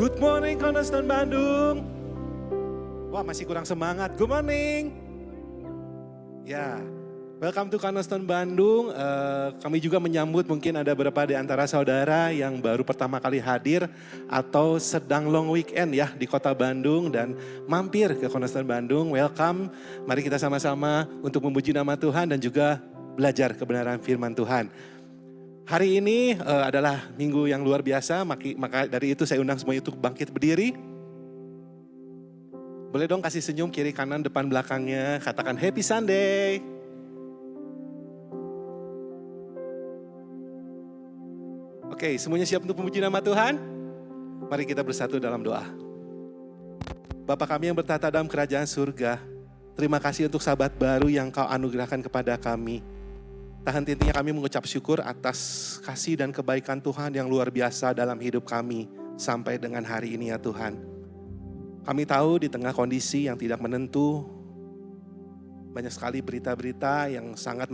Good morning Cornerstone Bandung. Wah, masih kurang semangat. Good morning. Ya, welcome to Cornerstone Bandung. Kami juga menyambut mungkin ada beberapa di antara saudara yang baru pertama kali hadir atau sedang long weekend ya di kota Bandung dan mampir ke Cornerstone Bandung. Welcome. Mari kita sama-sama untuk memuji nama Tuhan dan juga belajar kebenaran firman Tuhan. Hari ini adalah minggu yang luar biasa, maka dari itu saya undang semuanya untuk bangkit berdiri. Boleh dong kasih senyum kiri kanan depan belakangnya, katakan Happy Sunday. Oke, semuanya siap untuk memuji nama Tuhan? Mari kita bersatu dalam doa. Bapa kami yang bertata dalam kerajaan surga, terima kasih untuk sahabat baru yang Kau anugerahkan kepada kami. Tak henti-hentinya kami mengucap syukur atas kasih dan kebaikan Tuhan yang luar biasa dalam hidup kami sampai dengan hari ini ya Tuhan. Kami tahu di tengah kondisi yang tidak menentu, banyak sekali berita-berita yang sangat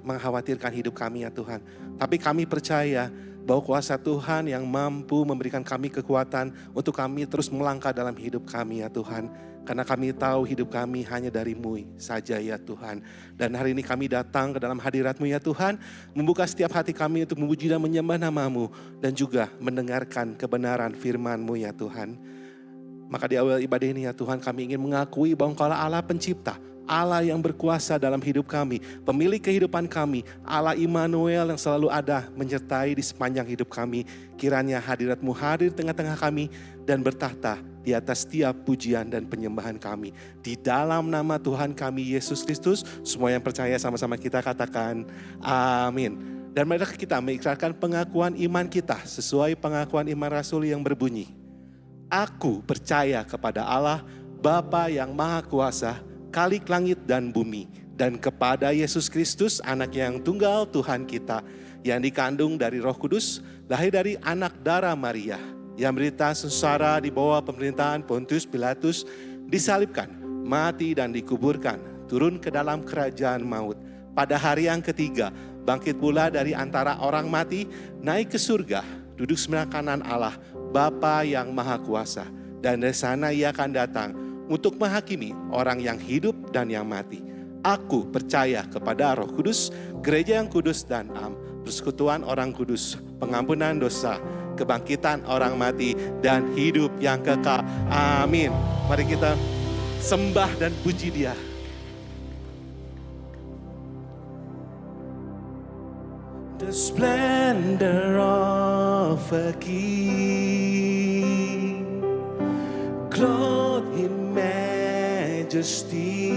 mengkhawatirkan hidup kami ya Tuhan. Tapi kami percaya bahwa kuasa Tuhan yang mampu memberikan kami kekuatan untuk kami terus melangkah dalam hidup kami ya Tuhan. Karena kami tahu hidup kami hanya dari-Mu saja ya Tuhan. Dan hari ini kami datang ke dalam hadirat-Mu ya Tuhan. Membuka setiap hati kami untuk memuji dan menyembah nama-Mu. Dan juga mendengarkan kebenaran firman-Mu ya Tuhan. Maka di awal ibadah ini ya Tuhan kami ingin mengakui bahwa Engkau Allah pencipta. Allah yang berkuasa dalam hidup kami, pemilik kehidupan kami, Allah Immanuel yang selalu ada menyertai di sepanjang hidup kami. Kiranya hadirat-Mu hadir tengah-tengah kami dan bertahta di atas setiap pujian dan penyembahan kami. Di dalam nama Tuhan kami Yesus Kristus, semua yang percaya sama-sama kita katakan amin. Dan mari kita mengikrarkan pengakuan iman kita sesuai pengakuan iman Rasul yang berbunyi. Aku percaya kepada Allah, Bapa yang Maha Kuasa, Khalik langit dan bumi, dan kepada Yesus Kristus anak yang tunggal Tuhan kita, yang dikandung dari Roh Kudus, lahir dari anak darah Maria, yang menderita sengsara di bawah pemerintahan Pontius Pilatus, disalibkan, mati dan dikuburkan, turun ke dalam kerajaan maut. Pada hari yang ketiga, bangkit pula dari antara orang mati, naik ke surga, duduk sebelah kanan Allah, Bapa yang Maha Kuasa, dan dari sana Ia akan datang untuk menghakimi orang yang hidup dan yang mati. Aku percaya kepada Roh Kudus, gereja yang kudus dan am, persekutuan orang kudus, pengampunan dosa, kebangkitan orang mati, dan hidup yang kekal. Amin. Mari kita sembah dan puji Dia. The splendor of a king, clothed in majesty,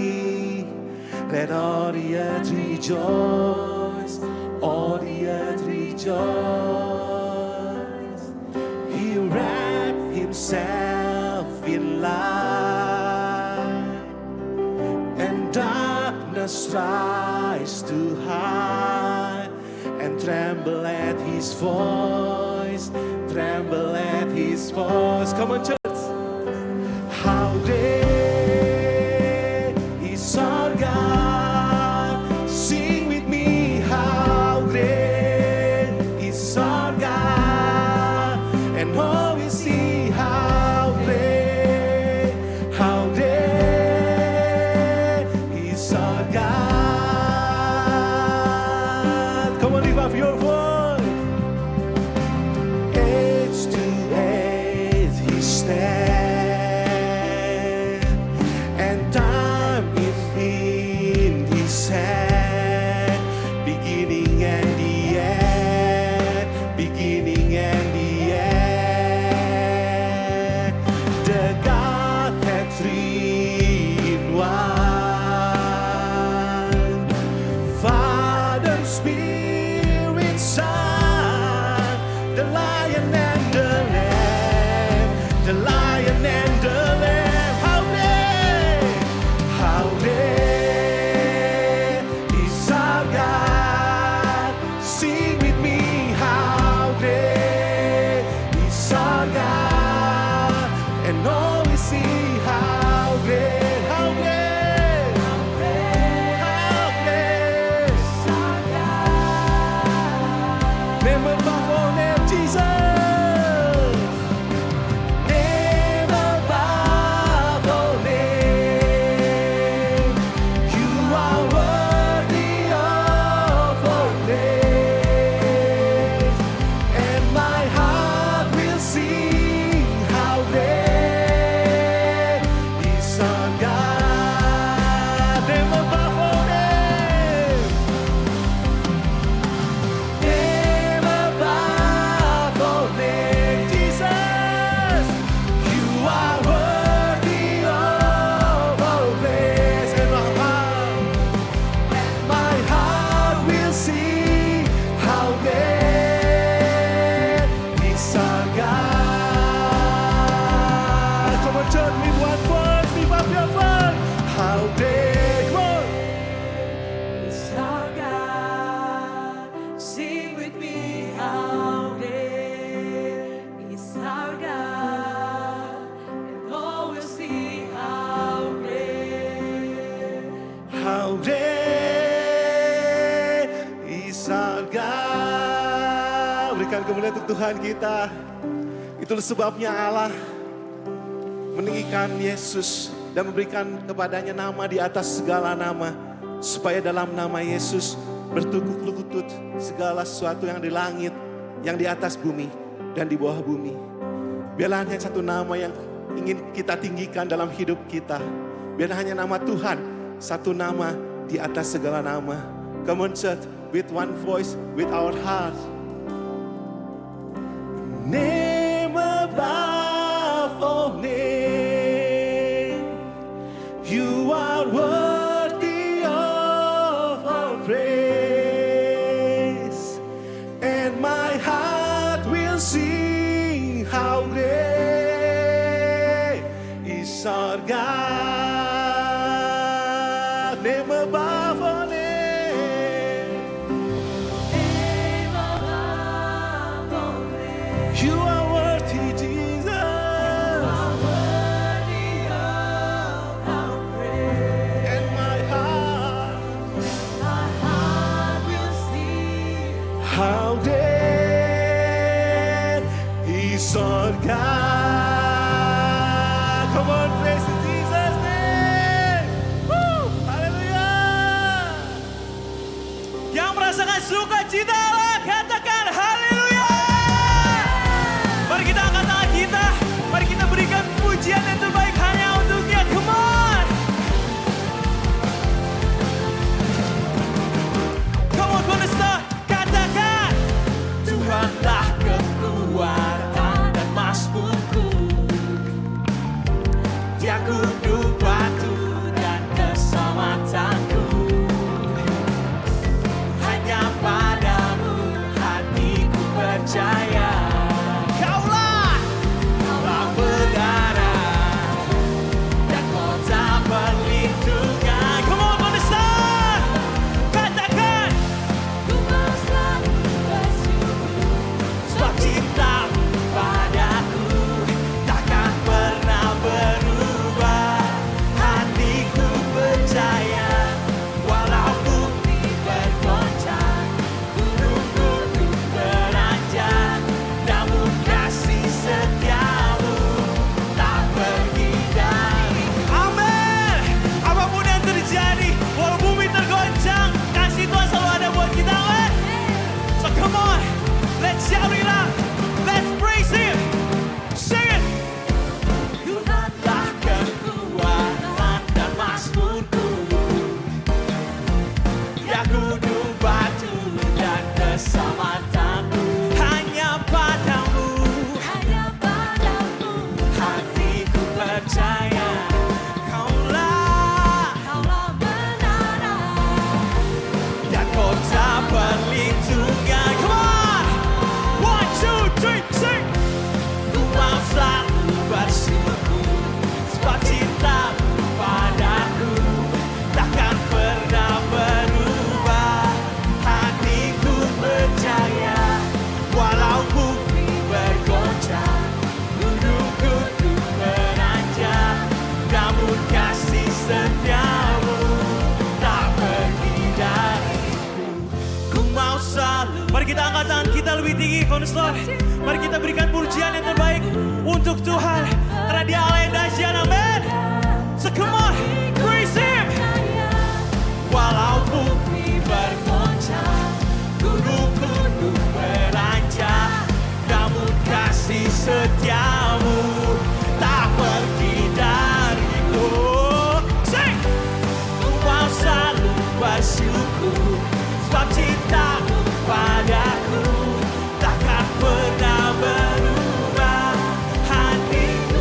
let all the earth rejoice, all the earth rejoice. He wrapped Himself in light, and darkness tries to hide, and tremble at His voice, tremble at His voice. Come on, church. How great is our God. Sing with me. How great is our God. And oh, we see how great is our God. Come on, lift up your voice. Age to age He stands. Name above all name, Jesus. berikan kemuliaan untuk Tuhan kita. Itulah sebabnya Allah meninggikan Yesus dan memberikan kepadanya nama di atas segala nama. Supaya dalam nama Yesus bertukuk lutut segala sesuatu yang di langit, yang di atas bumi, dan di bawah bumi. Biarlah hanya satu nama yang ingin kita tinggikan dalam hidup kita. Biarlah hanya nama Tuhan, satu nama di atas segala nama. Come on church, with one voice, with our heart. Name above all name, you are worthy of our praise, and my heart will sing how great is our God. Name above all name. You are worthy, Jesus. You are worthy of our praise. And my heart will sing how great is our God. Come on, praise in Jesus' name. Woo! Hallelujah. Yang merasakan sukacita Allah, katakan haleluya. Mari kita angkat tangan kita, mari kita berikan pujian yang terbaik hanya untuk Dia. Come on. Come on, Cornerstone, katakan Tuhanlah kekuatan dan masmurku. Dia kudu batu dan keselamatanku. Hanya padamu hatiku percaya. Kaulah berdarah dan kota perlindungan. Come on, Cornerstone, katakan ku mau selalu bersyukur sebab cintamu padaku takkan pernah berubah. Hatiku percaya walau bumi bergoncang, gunung-gunung beranjak, namun kasih setiamu tak pergi dari. Amin. Apapun yang terjadi, walau bumi tergoncang, kasih Tuhan selalu ada buat kita. Amin. So come on, let's shout it out, let's praise Him, sing it. Tuhanlah kekuatan dan masmurku. Ya kudu batu dan keselamatanku. Hanya padamu hatiku percaya. Kaulah menara dan kota perlindungan. Come on, 1, 2, 3, sing. Ku mau selalu bersyukur sebab cintamu padaku takkan pernah berubah. Hatiku percaya walau bumi bergoncang, gunung-gunung beranjak, namun kasih setiamu tak pergi dariku. Ku mau selalu. Mari kita angkat tangan kita lebih tinggi, Cornerstone. Mari kita berikan pujian yang terbaik untuk Tuhan karena Dia Allah yang dahsyat. Amin. So come on, praise Him. Walau bumi bergoncang, gunung-gunung beranjak, namun kasih setiamu tak pergi dariku. Sing. Ku mau selalu bersyukur sebab cintamu padaku takkan pernah berubah. Hatiku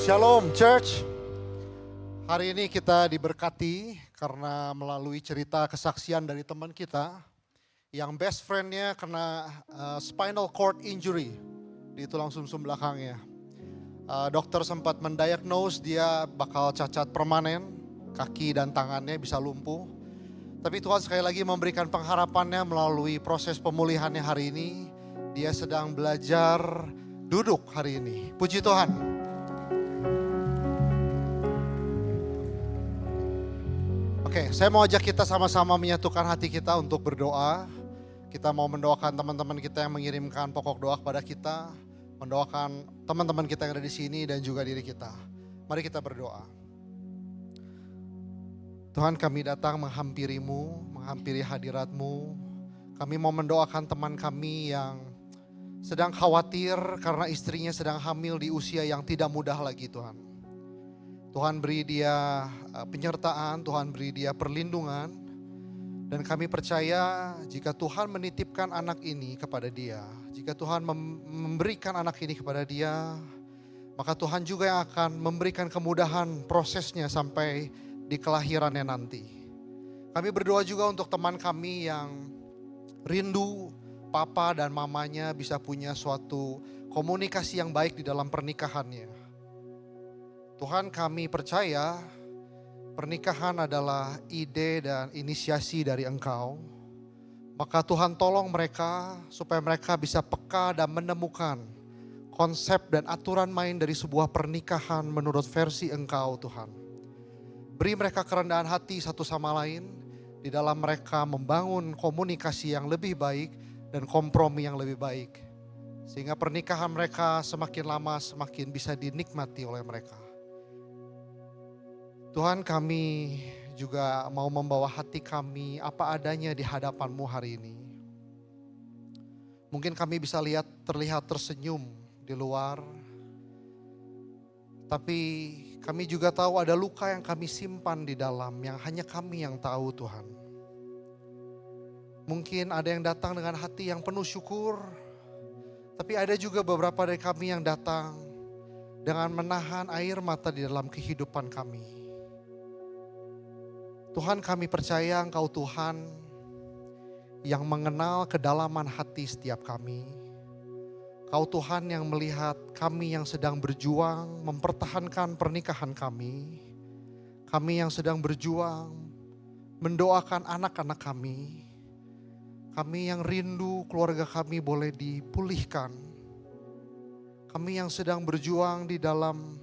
Shalom Church. Hari ini kita diberkati karena melalui cerita kesaksian dari teman kita yang best friend-nya kena spinal cord injury di tulang sumsum belakangnya. Dokter sempat mendiagnose dia bakal cacat permanen, kaki dan tangannya bisa lumpuh. Tapi Tuhan sekali lagi memberikan pengharapannya melalui proses pemulihannya hari ini. Dia sedang belajar duduk hari ini. Puji Tuhan. Oke, saya mau ajak kita sama-sama menyatukan hati kita untuk berdoa. Kita mau mendoakan teman-teman kita yang mengirimkan pokok doa kepada kita. Mendoakan teman-teman kita yang ada di sini dan juga diri kita. Mari kita berdoa. Tuhan, kami datang menghampiri-Mu, menghampiri hadirat-Mu. Kami mau mendoakan teman kami yang sedang khawatir karena istrinya sedang hamil di usia yang tidak mudah lagi, Tuhan. Tuhan beri dia penyertaan, Tuhan beri dia perlindungan. Dan kami percaya jika Tuhan menitipkan anak ini kepada dia, jika Tuhan memberikan anak ini kepada dia, maka Tuhan juga yang akan memberikan kemudahan prosesnya sampai di kelahirannya nanti. Kami berdoa juga untuk teman kami yang rindu papa dan mamanya bisa punya suatu komunikasi yang baik di dalam pernikahannya. Tuhan, kami percaya pernikahan adalah ide dan inisiasi dari Engkau. Maka Tuhan tolong mereka supaya mereka bisa peka dan menemukan konsep dan aturan main dari sebuah pernikahan menurut versi Engkau, Tuhan. Beri mereka kerendahan hati satu sama lain di dalam mereka membangun komunikasi yang lebih baik dan kompromi yang lebih baik. Sehingga pernikahan mereka semakin lama semakin bisa dinikmati oleh mereka. Tuhan, kami juga mau membawa hati kami apa adanya di hadapan-Mu hari ini. Mungkin kami bisa terlihat tersenyum di luar. Tapi kami juga tahu ada luka yang kami simpan di dalam yang hanya kami yang tahu, Tuhan. Mungkin ada yang datang dengan hati yang penuh syukur. Tapi ada juga beberapa dari kami yang datang dengan menahan air mata di dalam kehidupan kami. Tuhan, kami percaya Engkau Tuhan yang mengenal kedalaman hati setiap kami. Kau Tuhan yang melihat kami yang sedang berjuang mempertahankan pernikahan kami. Kami yang sedang berjuang mendoakan anak-anak kami. Kami yang rindu keluarga kami boleh dipulihkan. Kami yang sedang berjuang di dalam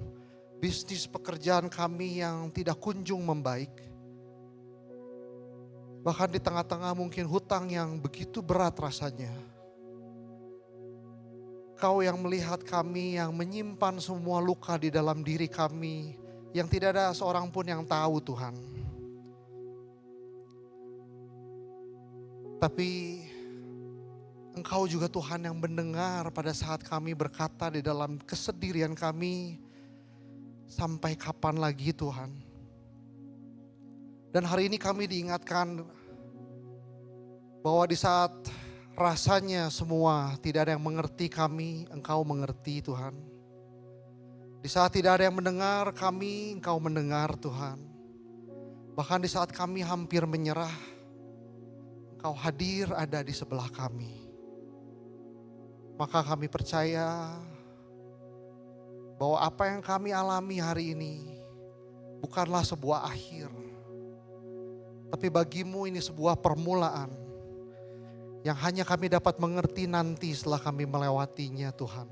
bisnis pekerjaan kami yang tidak kunjung membaik. Bahkan di tengah-tengah mungkin hutang yang begitu berat rasanya. Kau yang melihat kami yang menyimpan semua luka di dalam diri kami. Yang tidak ada seorang pun yang tahu, Tuhan. Tapi Engkau juga Tuhan yang mendengar pada saat kami berkata di dalam kesendirian kami. Sampai kapan lagi, Tuhan? Dan hari ini kami diingatkan bahwa di saat rasanya semua tidak ada yang mengerti kami, Engkau mengerti, Tuhan. Di saat tidak ada yang mendengar kami, Engkau mendengar, Tuhan. Bahkan di saat kami hampir menyerah, Engkau hadir ada di sebelah kami. Maka kami percaya bahwa apa yang kami alami hari ini bukanlah sebuah akhir. Tapi bagimu ini sebuah permulaan yang hanya kami dapat mengerti nanti setelah kami melewatinya, Tuhan.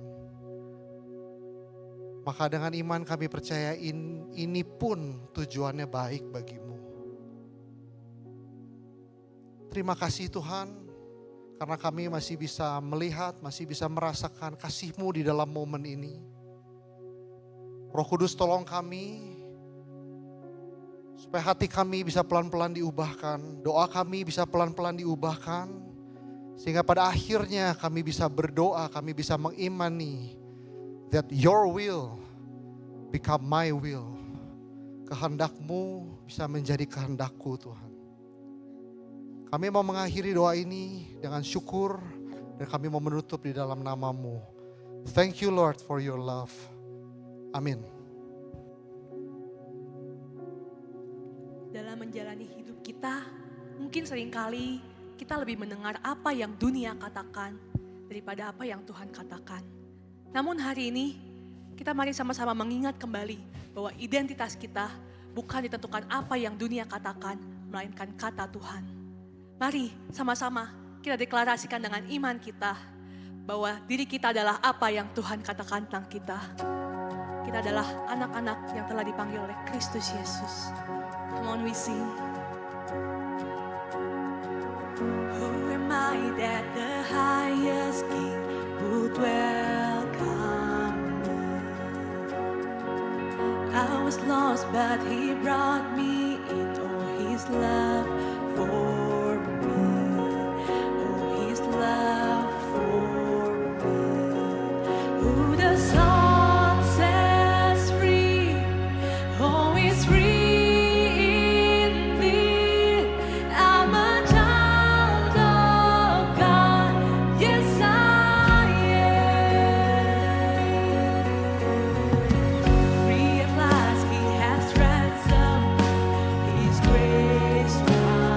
Maka dengan iman kami percaya ini pun tujuannya baik bagimu. Terima kasih Tuhan, karena kami masih bisa melihat, masih bisa merasakan kasih-Mu di dalam momen ini. Roh Kudus tolong kami, supaya hati kami bisa pelan-pelan diubahkan, doa kami bisa pelan-pelan diubahkan, sehingga pada akhirnya kami bisa berdoa, kami bisa mengimani that your will become my will. Kehendak-Mu bisa menjadi kehendak-Ku, Tuhan. Kami mau mengakhiri doa ini dengan syukur dan kami mau menutup di dalam nama-Mu. Thank you Lord for your love. Amin. dalam menjalani hidup kita, mungkin seringkali kita lebih mendengar apa yang dunia katakan daripada apa yang Tuhan katakan. Namun hari ini, kita mari sama-sama mengingat kembali bahwa identitas kita bukan ditentukan apa yang dunia katakan, melainkan kata Tuhan. Mari sama-sama kita deklarasikan dengan iman kita bahwa diri kita adalah apa yang Tuhan katakan tentang kita. Kita adalah anak-anak yang telah dipanggil oleh Kristus Yesus. Come on, we sing. Who am I that the highest King would welcome me? I was lost but He brought me into His love for me. Oh, His love for me. Who the Son sets free, oh, is free. Grace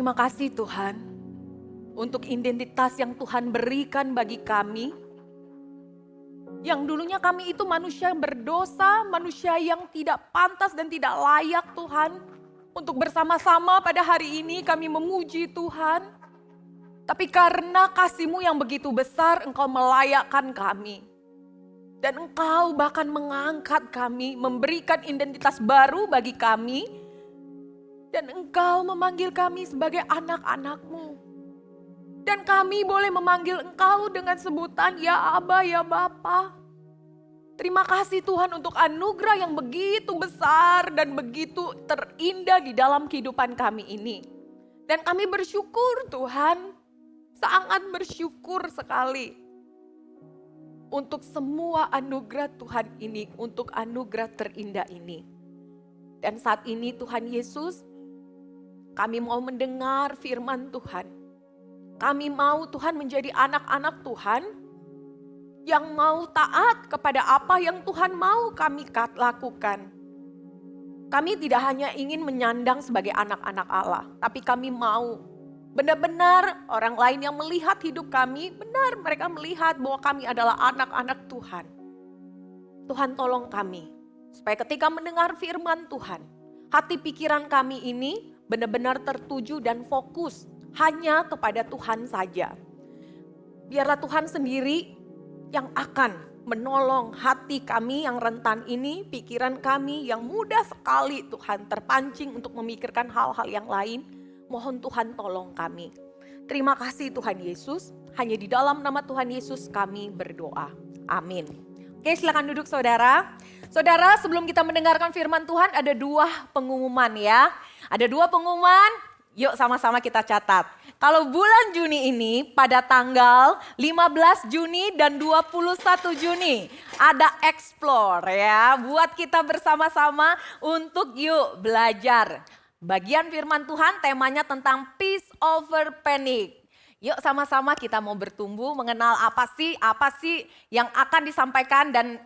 terima kasih Tuhan untuk identitas yang Tuhan berikan bagi kami. Yang dulunya kami itu manusia yang berdosa, manusia yang tidak pantas dan tidak layak Tuhan. Untuk bersama-sama pada hari ini kami memuji Tuhan. Tapi karena kasih-Mu yang begitu besar, Engkau melayakkan kami. Dan Engkau bahkan mengangkat kami, memberikan identitas baru bagi kami. Dan Engkau memanggil kami sebagai anak-anak-Mu. Dan kami boleh memanggil Engkau dengan sebutan ya Aba, ya Bapa. Terima kasih Tuhan untuk anugerah yang begitu besar dan begitu terindah di dalam kehidupan kami ini. Dan kami bersyukur Tuhan, sangat bersyukur sekali. Untuk semua anugerah Tuhan ini, untuk anugerah terindah ini. Dan saat ini Tuhan Yesus, kami mau mendengar firman Tuhan. Kami mau Tuhan menjadi anak-anak Tuhan yang mau taat kepada apa yang Tuhan mau kami lakukan. Kami tidak hanya ingin menyandang sebagai anak-anak Allah, tapi kami mau benar-benar orang lain yang melihat hidup kami, benar mereka melihat bahwa kami adalah anak-anak Tuhan. Tuhan tolong kami, supaya ketika mendengar firman Tuhan, hati pikiran kami ini benar-benar tertuju dan fokus hanya kepada Tuhan saja. Biarlah Tuhan sendiri yang akan menolong hati kami yang rentan ini, pikiran kami yang mudah sekali Tuhan terpancing untuk memikirkan hal-hal yang lain. Mohon Tuhan tolong kami. Terima kasih Tuhan Yesus, hanya di dalam nama Tuhan Yesus kami berdoa. Amin. Oke, silakan duduk saudara. Saudara, sebelum kita mendengarkan firman Tuhan ada 2 pengumuman ya. Ada 2 pengumuman. Yuk sama-sama kita catat. Kalau bulan Juni ini pada tanggal 15 Juni dan 21 Juni ada Explore ya. Buat kita bersama-sama untuk yuk belajar. Bagian firman Tuhan temanya tentang peace over panic. Yuk sama-sama kita mau bertumbuh mengenal apa sih yang akan disampaikan dan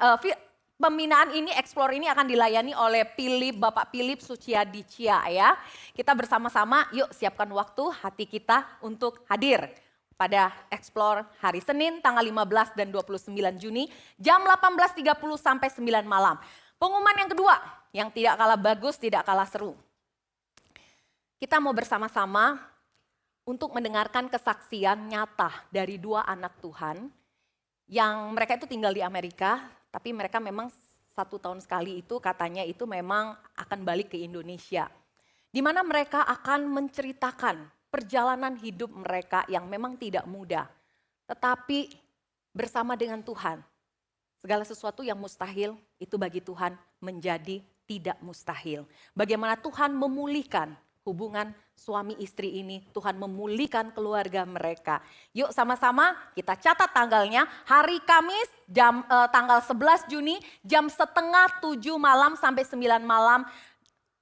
pembinaan ini, Explore ini akan dilayani oleh Bapak Philip Suciadicia ya. Kita bersama-sama yuk siapkan waktu hati kita untuk hadir pada Explore hari Senin tanggal 15 dan 29 Juni jam 18.30 sampai 9 malam. Pengumuman yang kedua yang tidak kalah bagus, tidak kalah seru. Kita mau bersama-sama untuk mendengarkan kesaksian nyata dari 2 anak Tuhan yang mereka itu tinggal di Amerika. Tapi mereka memang 1 tahun sekali itu katanya itu memang akan balik ke Indonesia. Di mana mereka akan menceritakan perjalanan hidup mereka yang memang tidak mudah. Tetapi bersama dengan Tuhan, segala sesuatu yang mustahil itu bagi Tuhan menjadi tidak mustahil. Bagaimana Tuhan memulihkan hubungan suami istri ini, Tuhan memulihkan keluarga mereka. Yuk sama-sama kita catat tanggalnya, hari Kamis tanggal 11 Juni jam 6:30 malam sampai 9 malam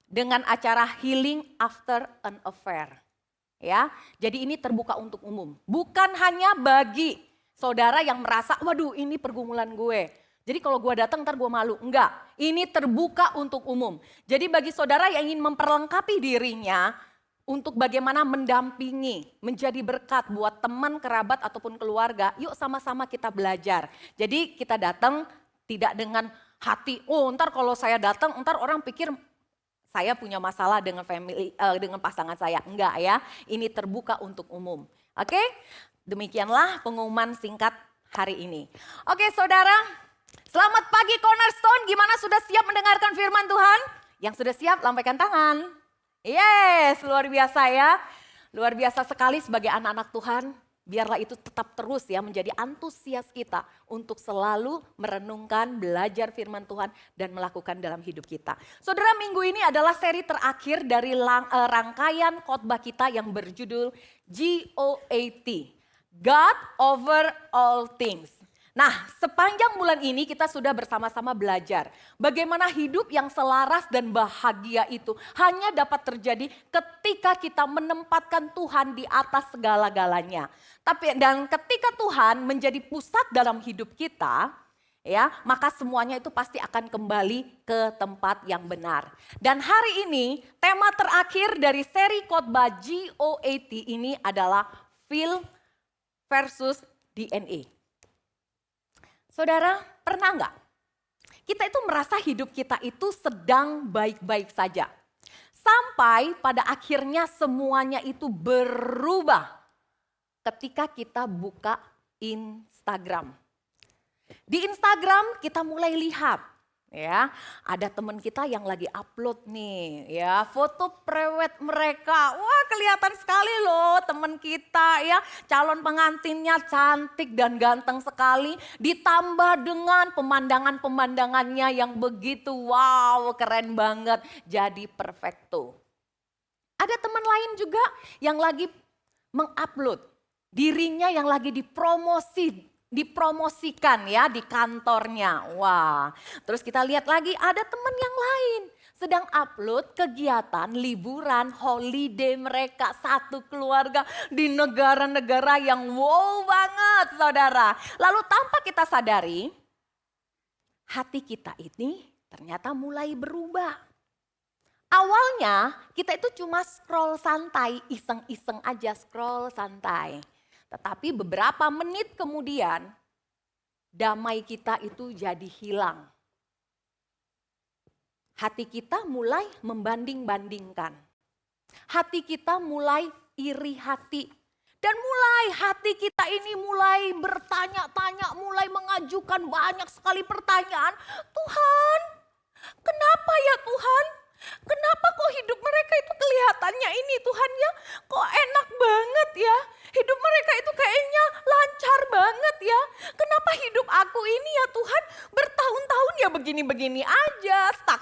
dengan acara Healing After an Affair. Ya, jadi ini terbuka untuk umum, bukan hanya bagi saudara yang merasa, waduh ini pergumulan gue. Jadi kalau gue datang ntar gue malu. Enggak, ini terbuka untuk umum. Jadi bagi saudara yang ingin memperlengkapi dirinya untuk bagaimana mendampingi, menjadi berkat buat teman, kerabat ataupun keluarga, yuk sama-sama kita belajar. Jadi kita datang tidak dengan hati, oh ntar kalau saya datang ntar orang pikir saya punya masalah dengan dengan pasangan saya. Enggak ya, ini terbuka untuk umum. Oke, demikianlah pengumuman singkat hari ini. Oke saudara. Selamat pagi Cornerstone, gimana sudah siap mendengarkan firman Tuhan? Yang sudah siap lambaikan tangan. Yes, luar biasa ya. Luar biasa sekali sebagai anak-anak Tuhan. Biarlah itu tetap terus ya menjadi antusias kita untuk selalu merenungkan, belajar firman Tuhan dan melakukan dalam hidup kita. Saudara, minggu ini adalah seri terakhir dari rangkaian khotbah kita yang berjudul GOAT, God Over All Things. Nah, sepanjang bulan ini kita sudah bersama-sama belajar bagaimana hidup yang selaras dan bahagia itu hanya dapat terjadi ketika kita menempatkan Tuhan di atas segala-galanya. Dan ketika Tuhan menjadi pusat dalam hidup kita, ya, maka semuanya itu pasti akan kembali ke tempat yang benar. Dan hari ini tema terakhir dari seri khotbah GOAT ini adalah Feel versus DNA. Saudara, pernah nggak kita itu merasa hidup kita itu sedang baik-baik saja? Sampai pada akhirnya semuanya itu berubah ketika kita buka Instagram. Di Instagram kita mulai lihat ya, ada teman kita yang lagi upload nih ya, foto prewed mereka. Wah, kelihatan sekali loh teman kita ya, calon pengantinnya cantik dan ganteng sekali, ditambah dengan pemandangannya yang begitu wow, keren banget, jadi perfecto. Ada teman lain juga yang lagi mengupload dirinya yang lagi dipromosikan ya di kantornya. Wah, terus kita lihat lagi ada teman yang lain sedang upload kegiatan liburan holiday mereka satu keluarga di negara-negara yang wow banget, saudara. Lalu tanpa kita sadari, hati kita ini ternyata mulai berubah. Awalnya kita itu cuma scroll santai, iseng-iseng aja scroll santai. Tetapi beberapa menit kemudian damai kita itu jadi hilang. Hati kita mulai membanding-bandingkan. Hati kita mulai iri hati. Dan mulai hati kita ini mulai bertanya-tanya, mulai mengajukan banyak sekali pertanyaan. Tuhan, kenapa ya Tuhan? Kenapa kok hidup mereka itu kelihatannya ini Tuhan ya, kok enak banget ya. Hidup mereka itu kayaknya lancar banget ya. Kenapa hidup aku ini ya Tuhan bertahun-tahun ya begini-begini aja, stuck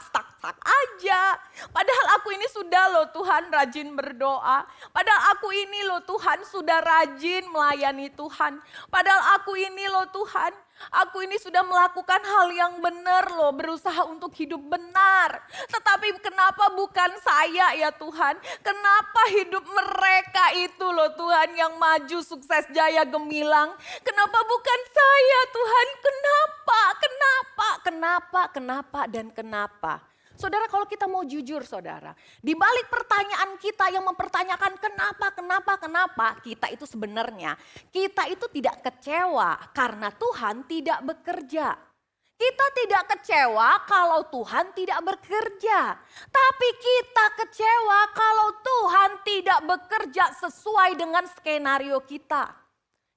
aja. Padahal aku ini sudah loh Tuhan rajin berdoa. Padahal aku ini loh Tuhan sudah rajin melayani Tuhan. Padahal aku ini loh Tuhan, aku ini sudah melakukan hal yang benar loh, berusaha untuk hidup benar. Tetapi kenapa bukan saya ya Tuhan? Kenapa hidup mereka itu loh Tuhan yang maju sukses jaya gemilang? Kenapa bukan saya Tuhan? Kenapa? Saudara, kalau kita mau jujur saudara, di balik pertanyaan kita yang mempertanyakan kenapa, kita itu sebenarnya, kita itu tidak kecewa karena Tuhan tidak bekerja. Kita tidak kecewa kalau Tuhan tidak bekerja. Tapi kita kecewa kalau Tuhan tidak bekerja sesuai dengan skenario kita.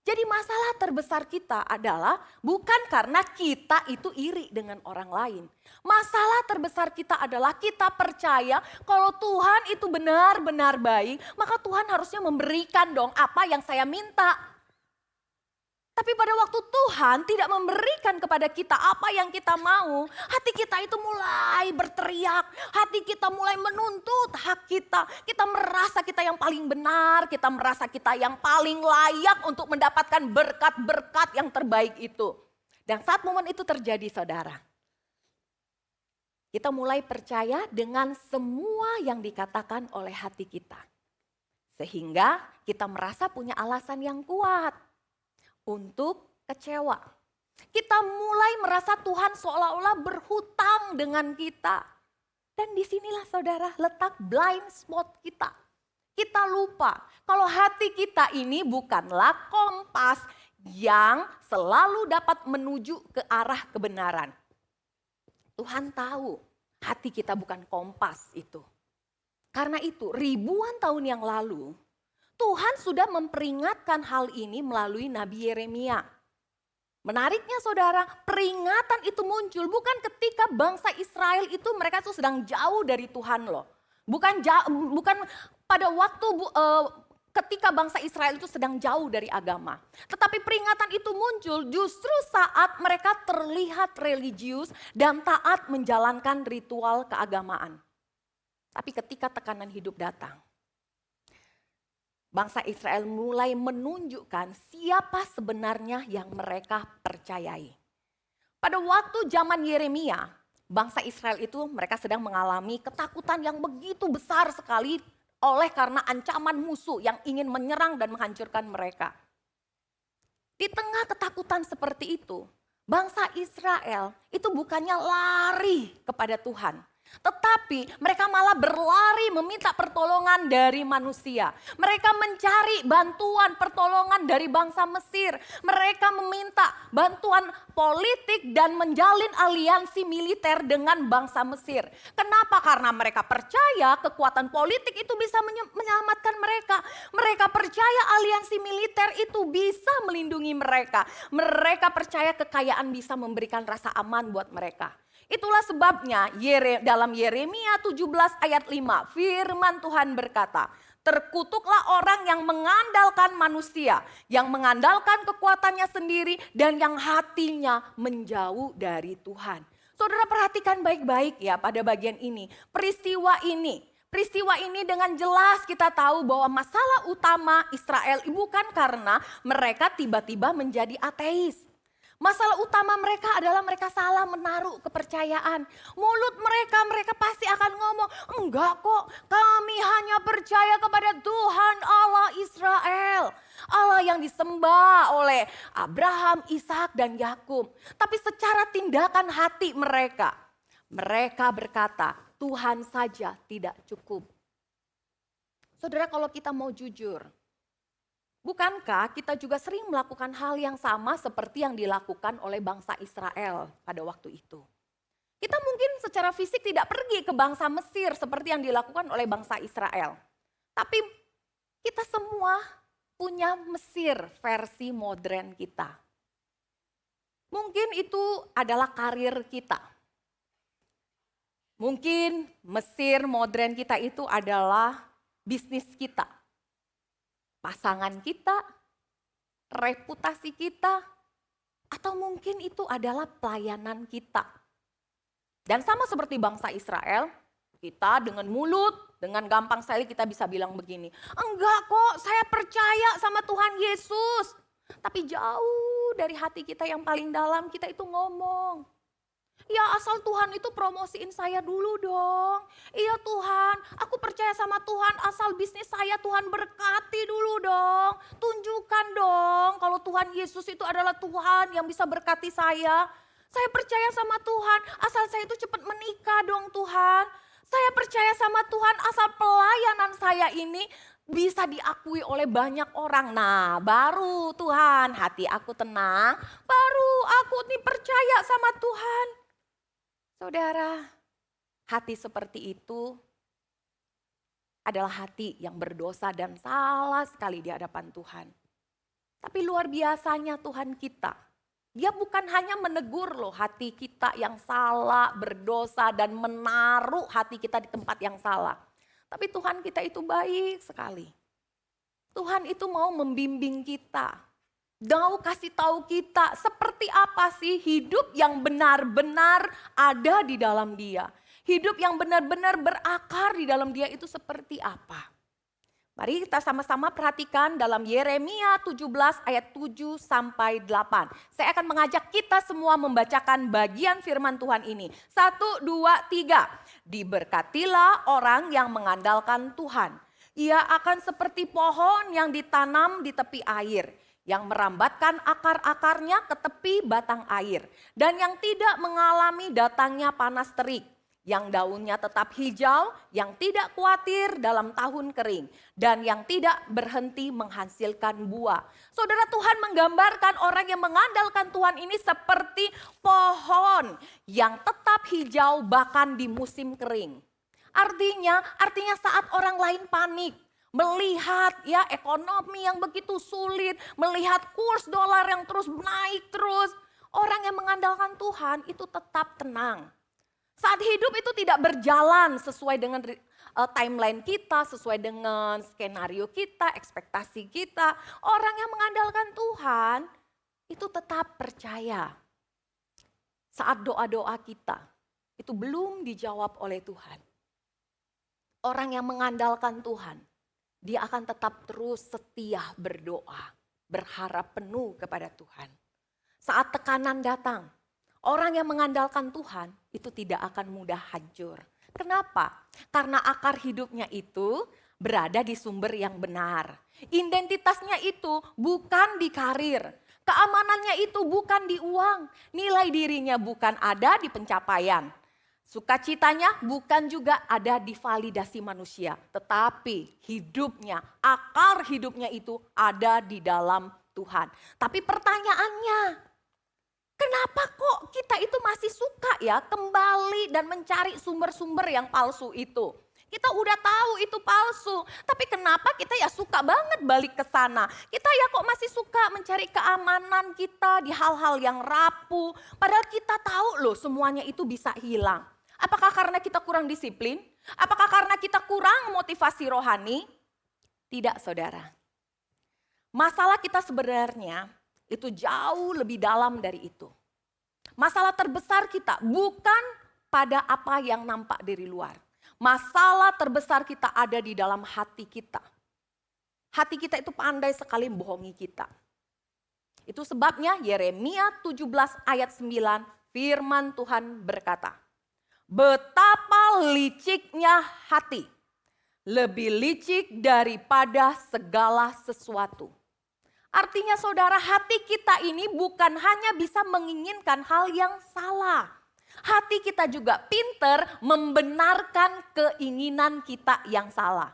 Jadi masalah terbesar kita adalah bukan karena kita itu iri dengan orang lain. Masalah terbesar kita adalah kita percaya kalau Tuhan itu benar-benar baik, maka Tuhan harusnya memberikan dong apa yang saya minta. Tapi pada waktu Tuhan tidak memberikan kepada kita apa yang kita mau, hati kita itu mulai berteriak, hati kita mulai menuntut hak kita. Kita merasa kita yang paling benar, kita merasa kita yang paling layak untuk mendapatkan berkat-berkat yang terbaik itu. Dan saat momen itu terjadi saudara, kita mulai percaya dengan semua yang dikatakan oleh hati kita. Sehingga kita merasa punya alasan yang kuat untuk kecewa. Kita mulai merasa Tuhan seolah-olah berhutang dengan kita. Dan disinilah saudara letak blind spot kita. Kita lupa kalau hati kita ini bukanlah kompas yang selalu dapat menuju ke arah kebenaran. Tuhan tahu hati kita bukan kompas itu. Karena itu ribuan tahun yang lalu Tuhan sudah memperingatkan hal ini melalui Nabi Yeremia. Menariknya saudara, peringatan itu muncul bukan ketika bangsa Israel itu mereka tuh sedang jauh dari Tuhan loh. Bukan pada waktu ketika bangsa Israel itu sedang jauh dari agama. Tetapi peringatan itu muncul justru saat mereka terlihat religius dan taat menjalankan ritual keagamaan. Tapi ketika tekanan hidup datang, bangsa Israel mulai menunjukkan siapa sebenarnya yang mereka percayai. Pada waktu zaman Yeremia, bangsa Israel itu mereka sedang mengalami ketakutan yang begitu besar sekali oleh karena ancaman musuh yang ingin menyerang dan menghancurkan mereka. Di tengah ketakutan seperti itu, Bangsa Israel itu bukannya lari kepada Tuhan, tetapi mereka malah berlari meminta pertolongan dari manusia. Mereka mencari bantuan pertolongan dari bangsa Mesir. Mereka meminta bantuan politik dan menjalin aliansi militer dengan bangsa Mesir. Kenapa? Karena mereka percaya kekuatan politik itu bisa menyelamatkan mereka. Mereka percaya aliansi militer itu bisa melindungi mereka. Mereka percaya kekayaan bisa memberikan rasa aman buat mereka. Itulah sebabnya dalam Yeremia 17 ayat 5 firman Tuhan berkata, terkutuklah orang yang mengandalkan manusia, yang mengandalkan kekuatannya sendiri dan yang hatinya menjauh dari Tuhan. Saudara perhatikan baik-baik ya pada bagian ini. Peristiwa ini dengan jelas kita tahu bahwa masalah utama Israel bukan karena mereka tiba-tiba menjadi ateis. Masalah utama mereka adalah mereka salah menaruh kepercayaan. Mulut mereka pasti akan ngomong, enggak kok, kami hanya percaya kepada Tuhan Allah Israel. Allah yang disembah oleh Abraham, Ishak dan Yakub. Tapi secara tindakan hati mereka berkata, Tuhan saja tidak cukup. Saudara, kalau kita mau jujur, bukankah kita juga sering melakukan hal yang sama seperti yang dilakukan oleh bangsa Israel pada waktu itu? Kita mungkin secara fisik tidak pergi ke bangsa Mesir seperti yang dilakukan oleh bangsa Israel. Tapi kita semua punya Mesir versi modern kita. Mungkin itu adalah karir kita. Mungkin Mesir modern kita itu adalah bisnis kita. Pasangan kita, reputasi kita, atau mungkin itu adalah pelayanan kita. Dan sama seperti bangsa Israel, kita dengan mulut, dengan gampang sekali kita bisa bilang begini, enggak kok saya percaya sama Tuhan Yesus. Tapi jauh dari hati kita yang paling dalam kita itu ngomong, ya asal Tuhan itu promosiin saya dulu dong. Iya Tuhan, aku percaya sama Tuhan, asal bisnis saya Tuhan berkati dulu dong. Tunjukkan dong kalau Tuhan Yesus itu adalah Tuhan yang bisa berkati saya. Saya percaya sama Tuhan, asal saya itu cepat menikah dong Tuhan. Saya percaya sama Tuhan, asal pelayanan saya ini bisa diakui oleh banyak orang. Nah baru Tuhan, hati aku tenang, baru aku nih percaya sama Tuhan. Saudara, hati seperti itu adalah hati yang berdosa dan salah sekali di hadapan Tuhan. Tapi luar biasanya Tuhan kita, Dia bukan hanya menegur loh hati kita yang salah, berdosa dan menaruh hati kita di tempat yang salah. Tapi Tuhan kita itu baik sekali. Tuhan itu mau membimbing kita. Mau kasih tahu kita seperti apa sih hidup yang benar-benar ada di dalam Dia. Hidup yang benar-benar berakar di dalam Dia itu seperti apa. Mari kita sama-sama perhatikan dalam Yeremia 17 ayat 7 sampai 8. Saya akan mengajak kita semua membacakan bagian firman Tuhan ini. 1, 2, 3. Diberkatilah orang yang mengandalkan Tuhan. Ia akan seperti pohon yang ditanam di tepi air, yang merambatkan akar-akarnya ke tepi batang air, dan yang tidak mengalami datangnya panas terik, yang daunnya tetap hijau, yang tidak khawatir dalam tahun kering, dan yang tidak berhenti menghasilkan buah. Saudara, Tuhan menggambarkan orang yang mengandalkan Tuhan ini seperti pohon yang tetap hijau bahkan di musim kering. Artinya saat orang lain panik, melihat ya ekonomi yang begitu sulit, melihat kurs dolar yang terus naik terus, orang yang mengandalkan Tuhan itu tetap tenang. Saat hidup itu tidak berjalan sesuai dengan timeline kita, sesuai dengan skenario kita, ekspektasi kita, orang yang mengandalkan Tuhan itu tetap percaya. Saat doa-doa kita itu belum dijawab oleh Tuhan. Orang yang mengandalkan Tuhan, dia akan tetap terus setia berdoa, berharap penuh kepada Tuhan. Saat tekanan datang, orang yang mengandalkan Tuhan itu tidak akan mudah hancur. Kenapa? Karena akar hidupnya itu berada di sumber yang benar. Identitasnya itu bukan di karir. Keamanannya itu bukan di uang. Nilai dirinya bukan ada di pencapaian. Sukacitanya bukan juga ada di validasi manusia. Tetapi hidupnya, akar hidupnya itu ada di dalam Tuhan. Tapi pertanyaannya, kenapa kok kita itu masih suka ya kembali dan mencari sumber-sumber yang palsu itu? Kita udah tahu itu palsu, tapi kenapa kita ya suka banget balik ke sana? Kita ya kok masih suka mencari keamanan kita di hal-hal yang rapuh, padahal kita tahu loh semuanya itu bisa hilang. Apakah karena kita kurang disiplin? Apakah karena kita kurang motivasi rohani? Tidak, saudara. Masalah kita sebenarnya itu jauh lebih dalam dari itu. Masalah terbesar kita bukan pada apa yang nampak dari luar. Masalah terbesar kita ada di dalam hati kita. Hati kita itu pandai sekali membohongi kita. Itu sebabnya Yeremia 17 ayat 9 firman Tuhan berkata, betapa liciknya hati, lebih licik daripada segala sesuatu. Artinya saudara, hati kita ini bukan hanya bisa menginginkan hal yang salah. Hati kita juga pinter membenarkan keinginan kita yang salah.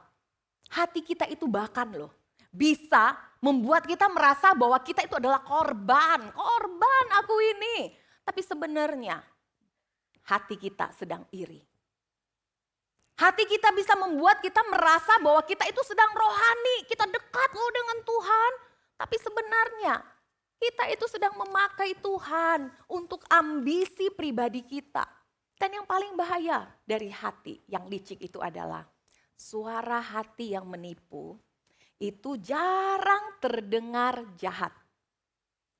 Hati kita itu bahkan loh bisa membuat kita merasa bahwa kita itu adalah korban. Korban aku ini. Tapi sebenarnya hati kita sedang iri. Hati kita bisa membuat kita merasa bahwa kita itu sedang rohani. Kita dekat loh dengan Tuhan. Tapi sebenarnya kita itu sedang memakai Tuhan untuk ambisi pribadi kita. Dan yang paling bahaya dari hati yang licik itu adalah suara hati yang menipu itu jarang terdengar jahat.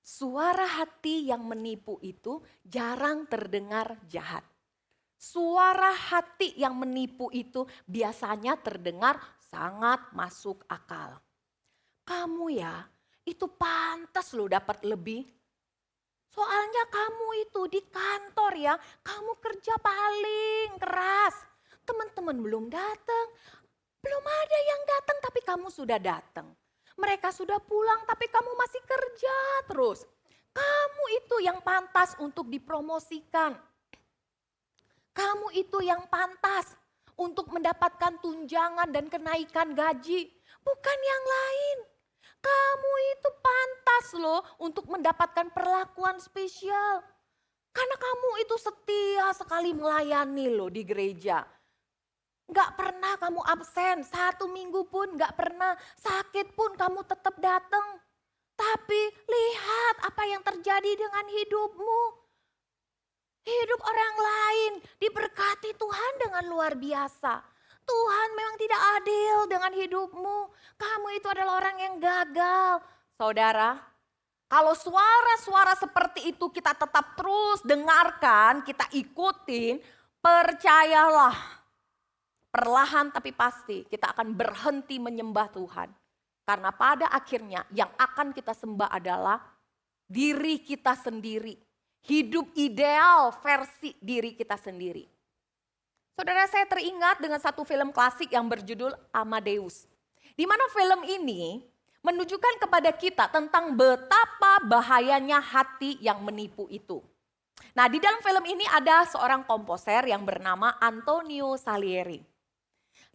Suara hati yang menipu itu jarang terdengar jahat. Suara hati yang menipu itu biasanya terdengar sangat masuk akal. Kamu ya, itu pantas loh dapat lebih. Soalnya kamu itu di kantor ya, kamu kerja paling keras. Teman-teman belum datang, belum ada yang datang tapi kamu sudah datang. Mereka sudah pulang tapi kamu masih kerja terus. Kamu itu yang pantas untuk dipromosikan. Kamu itu yang pantas untuk mendapatkan tunjangan dan kenaikan gaji, bukan yang lain. Kamu itu pantas loh untuk mendapatkan perlakuan spesial. Karena kamu itu setia sekali melayani loh di gereja. Gak pernah kamu absen, 1 minggu pun gak pernah, sakit pun kamu tetap datang. Tapi lihat apa yang terjadi dengan hidupmu. Hidup orang lain diberkati Tuhan dengan luar biasa. Tuhan memang tidak adil dengan hidupmu. Kamu itu adalah orang yang gagal. Saudara, kalau suara-suara seperti itu kita tetap terus dengarkan, kita ikutin, percayalah. Perlahan tapi pasti kita akan berhenti menyembah Tuhan. Karena pada akhirnya yang akan kita sembah adalah diri kita sendiri. Hidup ideal versi diri kita sendiri. Saudara, saya teringat dengan satu film klasik yang berjudul Amadeus. Di mana film ini menunjukkan kepada kita tentang betapa bahayanya hati yang menipu itu. Nah, di dalam film ini ada seorang komposer yang bernama Antonio Salieri.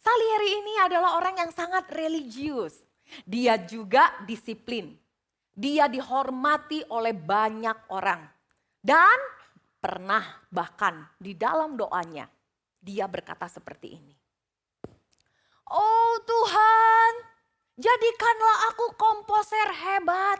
Salieri ini adalah orang yang sangat religius. Dia juga disiplin. Dia dihormati oleh banyak orang. Dan pernah bahkan di dalam doanya dia berkata seperti ini. Oh Tuhan, jadikanlah aku komposer hebat.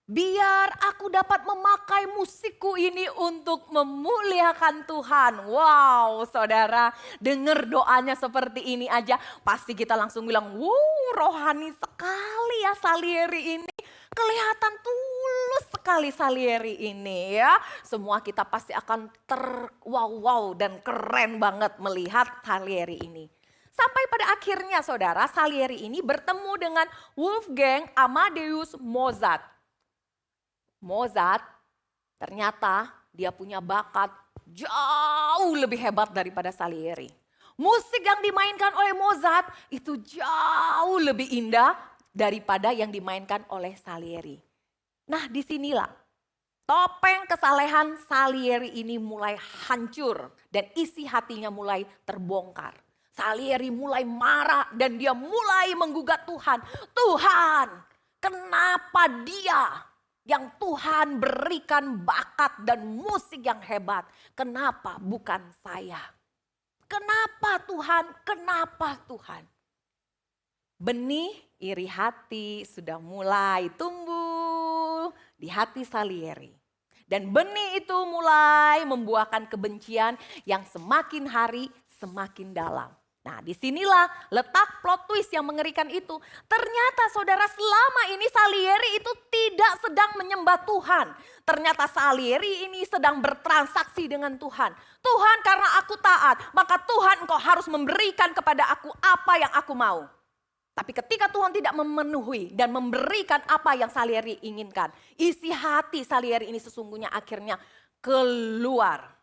Biar aku dapat memakai musikku ini untuk memuliakan Tuhan. Wow, saudara, dengar doanya seperti ini aja. Pasti kita langsung bilang, wow, rohani sekali ya Salieri ini. Kelihatan tulus sekali Salieri ini ya. Semua kita pasti akan wow dan keren banget melihat Salieri ini. Sampai pada akhirnya saudara, Salieri ini bertemu dengan Wolfgang Amadeus Mozart. Mozart ternyata dia punya bakat jauh lebih hebat daripada Salieri. Musik yang dimainkan oleh Mozart itu jauh lebih indah daripada yang dimainkan oleh Salieri. Nah disinilah topeng kesalehan Salieri ini mulai hancur dan isi hatinya mulai terbongkar. Salieri mulai marah dan dia mulai menggugat Tuhan. Tuhan, kenapa dia yang Tuhan berikan bakat dan musik yang hebat, kenapa bukan saya? Kenapa Tuhan? Kenapa Tuhan? Benih iri hati sudah mulai tumbuh di hati Salieri. Dan benih itu mulai membuahkan kebencian yang semakin hari semakin dalam. Nah disinilah letak plot twist yang mengerikan itu. Ternyata saudara selama ini Salieri itu tidak sedang menyembah Tuhan. Ternyata Salieri ini sedang bertransaksi dengan Tuhan. Tuhan karena aku taat maka Tuhan engkau harus memberikan kepada aku apa yang aku mau. Tapi ketika Tuhan tidak memenuhi dan memberikan apa yang Salieri inginkan. Isi hati Salieri ini sesungguhnya akhirnya keluar.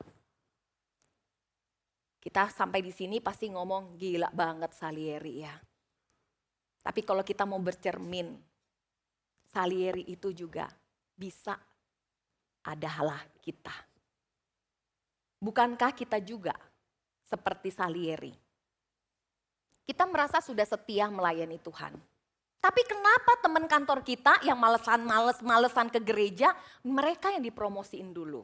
Kita sampai di sini pasti ngomong gila banget Salieri ya. Tapi kalau kita mau bercermin, Salieri itu juga bisa adalah kita. Bukankah kita juga seperti Salieri? Kita merasa sudah setia melayani Tuhan. Tapi kenapa teman kantor kita yang malesan ke gereja, mereka yang dipromosiin dulu.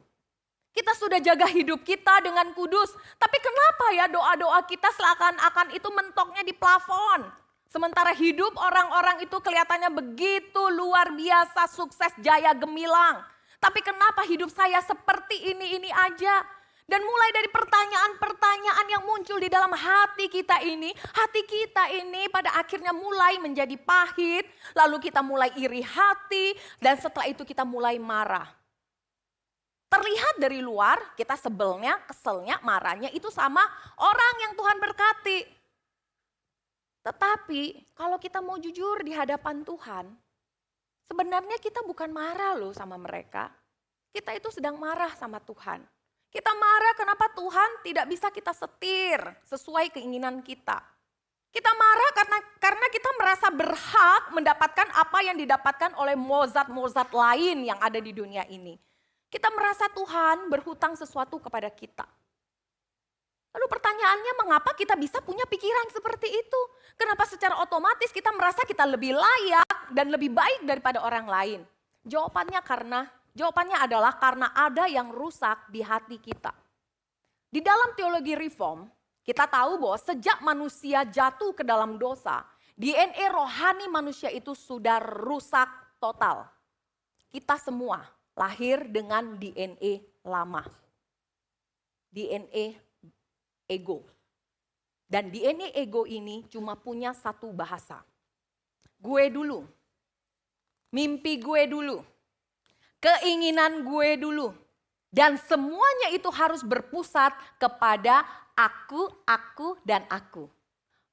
Kita sudah jaga hidup kita dengan kudus. Tapi kenapa ya doa-doa kita seakan-akan itu mentoknya di plafon. Sementara hidup orang-orang itu kelihatannya begitu luar biasa, sukses, jaya, gemilang. Tapi kenapa hidup saya seperti ini aja? Dan mulai dari pertanyaan-pertanyaan yang muncul di dalam hati kita ini pada akhirnya mulai menjadi pahit. Lalu kita mulai iri hati dan setelah itu kita mulai marah. Terlihat dari luar kita sebelnya, keselnya, marahnya itu sama orang yang Tuhan berkati. Tetapi kalau kita mau jujur di hadapan Tuhan, sebenarnya kita bukan marah loh sama mereka. Kita itu sedang marah sama Tuhan. Kita marah kenapa Tuhan tidak bisa kita setir sesuai keinginan kita. Kita marah karena kita merasa berhak mendapatkan apa yang didapatkan oleh Mozart lain yang ada di dunia ini. Kita merasa Tuhan berhutang sesuatu kepada kita. Lalu pertanyaannya mengapa kita bisa punya pikiran seperti itu? Kenapa secara otomatis kita merasa kita lebih layak dan lebih baik daripada orang lain? Jawabannya adalah karena ada yang rusak di hati kita. Di dalam teologi reform, kita tahu bahwa sejak manusia jatuh ke dalam dosa, DNA rohani manusia itu sudah rusak total. Kita semua lahir dengan DNA lama. DNA ego. Dan DNA ego ini cuma punya satu bahasa. Gue dulu. Mimpi gue dulu. Keinginan gue dulu. Dan semuanya itu harus berpusat kepada aku, dan aku.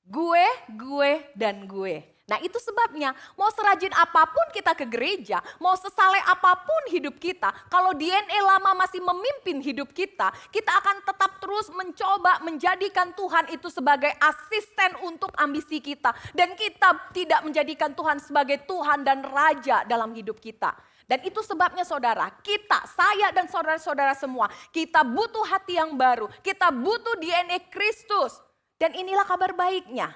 Gue, dan gue. Nah itu sebabnya mau serajin apapun kita ke gereja, mau sesaleh apapun hidup kita, kalau DNA lama masih memimpin hidup kita akan tetap terus mencoba menjadikan Tuhan itu sebagai asisten untuk ambisi kita. Dan kita tidak menjadikan Tuhan sebagai Tuhan dan Raja dalam hidup kita. Dan itu sebabnya saudara, saya dan saudara-saudara semua, kita butuh hati yang baru, kita butuh DNA Kristus. Dan inilah kabar baiknya.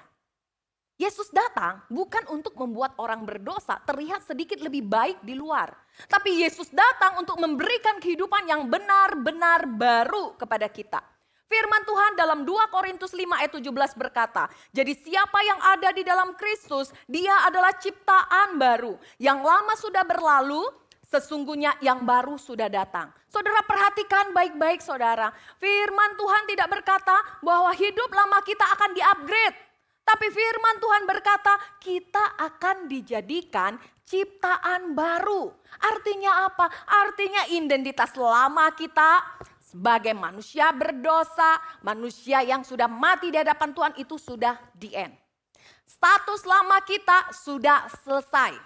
Yesus datang bukan untuk membuat orang berdosa terlihat sedikit lebih baik di luar. Tapi Yesus datang untuk memberikan kehidupan yang benar-benar baru kepada kita. Firman Tuhan dalam 2 Korintus 5 ayat 17 berkata, jadi siapa yang ada di dalam Kristus, dia adalah ciptaan baru. Yang lama sudah berlalu, sesungguhnya yang baru sudah datang. Saudara perhatikan baik-baik saudara. Firman Tuhan tidak berkata bahwa hidup lama kita akan di-upgrade. Tapi firman Tuhan berkata kita akan dijadikan ciptaan baru. Artinya apa? Artinya identitas lama kita sebagai manusia berdosa, manusia yang sudah mati di hadapan Tuhan itu sudah the end. Status lama kita sudah selesai.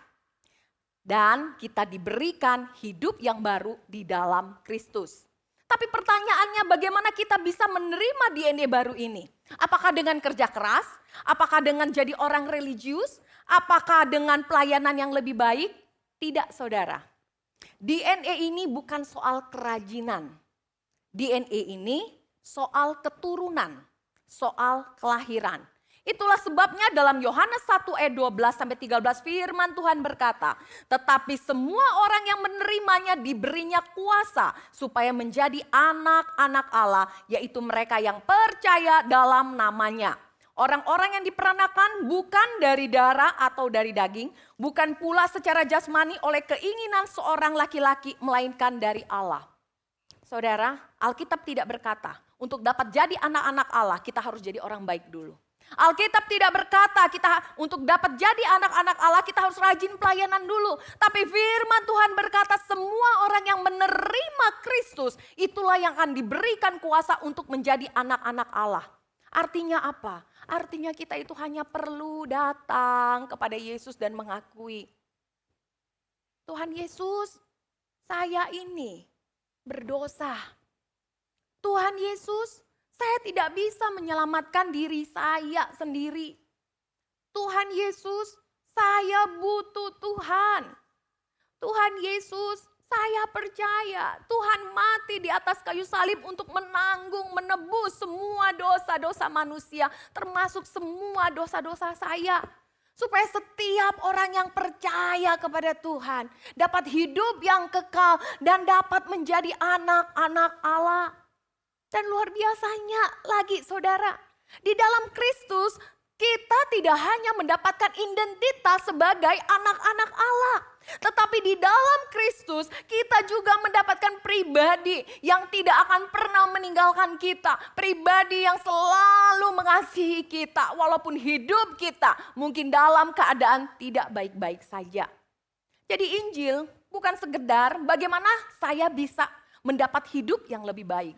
Dan kita diberikan hidup yang baru di dalam Kristus. Tapi pertanyaannya bagaimana kita bisa menerima DNA baru ini? Apakah dengan kerja keras? Apakah dengan jadi orang religius? Apakah dengan pelayanan yang lebih baik? Tidak saudara. DNA ini bukan soal kerajinan. DNA ini soal keturunan, soal kelahiran. Itulah sebabnya dalam Yohanes 1 ayat 12-13 firman Tuhan berkata, tetapi semua orang yang menerimanya diberinya kuasa supaya menjadi anak-anak Allah, yaitu mereka yang percaya dalam namanya. Orang-orang yang diperanakan bukan dari darah atau dari daging, bukan pula secara jasmani oleh keinginan seorang laki-laki, melainkan dari Allah. Saudara, Alkitab tidak berkata, untuk dapat jadi anak-anak Allah kita harus jadi orang baik dulu. Alkitab tidak berkata kita untuk dapat jadi anak-anak Allah kita harus rajin pelayanan dulu. Tapi firman Tuhan berkata semua orang yang menerima Kristus itulah yang akan diberikan kuasa untuk menjadi anak-anak Allah. Artinya apa? Artinya kita itu hanya perlu datang kepada Yesus dan mengakui. Tuhan Yesus, saya ini berdosa. Tuhan Yesus, saya tidak bisa menyelamatkan diri saya sendiri. Tuhan Yesus, saya butuh Tuhan. Tuhan Yesus, saya percaya Tuhan mati di atas kayu salib untuk menanggung, menebus semua dosa-dosa manusia, termasuk semua dosa-dosa saya. Supaya setiap orang yang percaya kepada Tuhan dapat hidup yang kekal dan dapat menjadi anak-anak Allah. Dan luar biasanya lagi saudara, di dalam Kristus kita tidak hanya mendapatkan identitas sebagai anak-anak Allah. Tetapi di dalam Kristus kita juga mendapatkan pribadi yang tidak akan pernah meninggalkan kita. Pribadi yang selalu mengasihi kita walaupun hidup kita mungkin dalam keadaan tidak baik-baik saja. Jadi Injil bukan sekedar bagaimana saya bisa mendapat hidup yang lebih baik.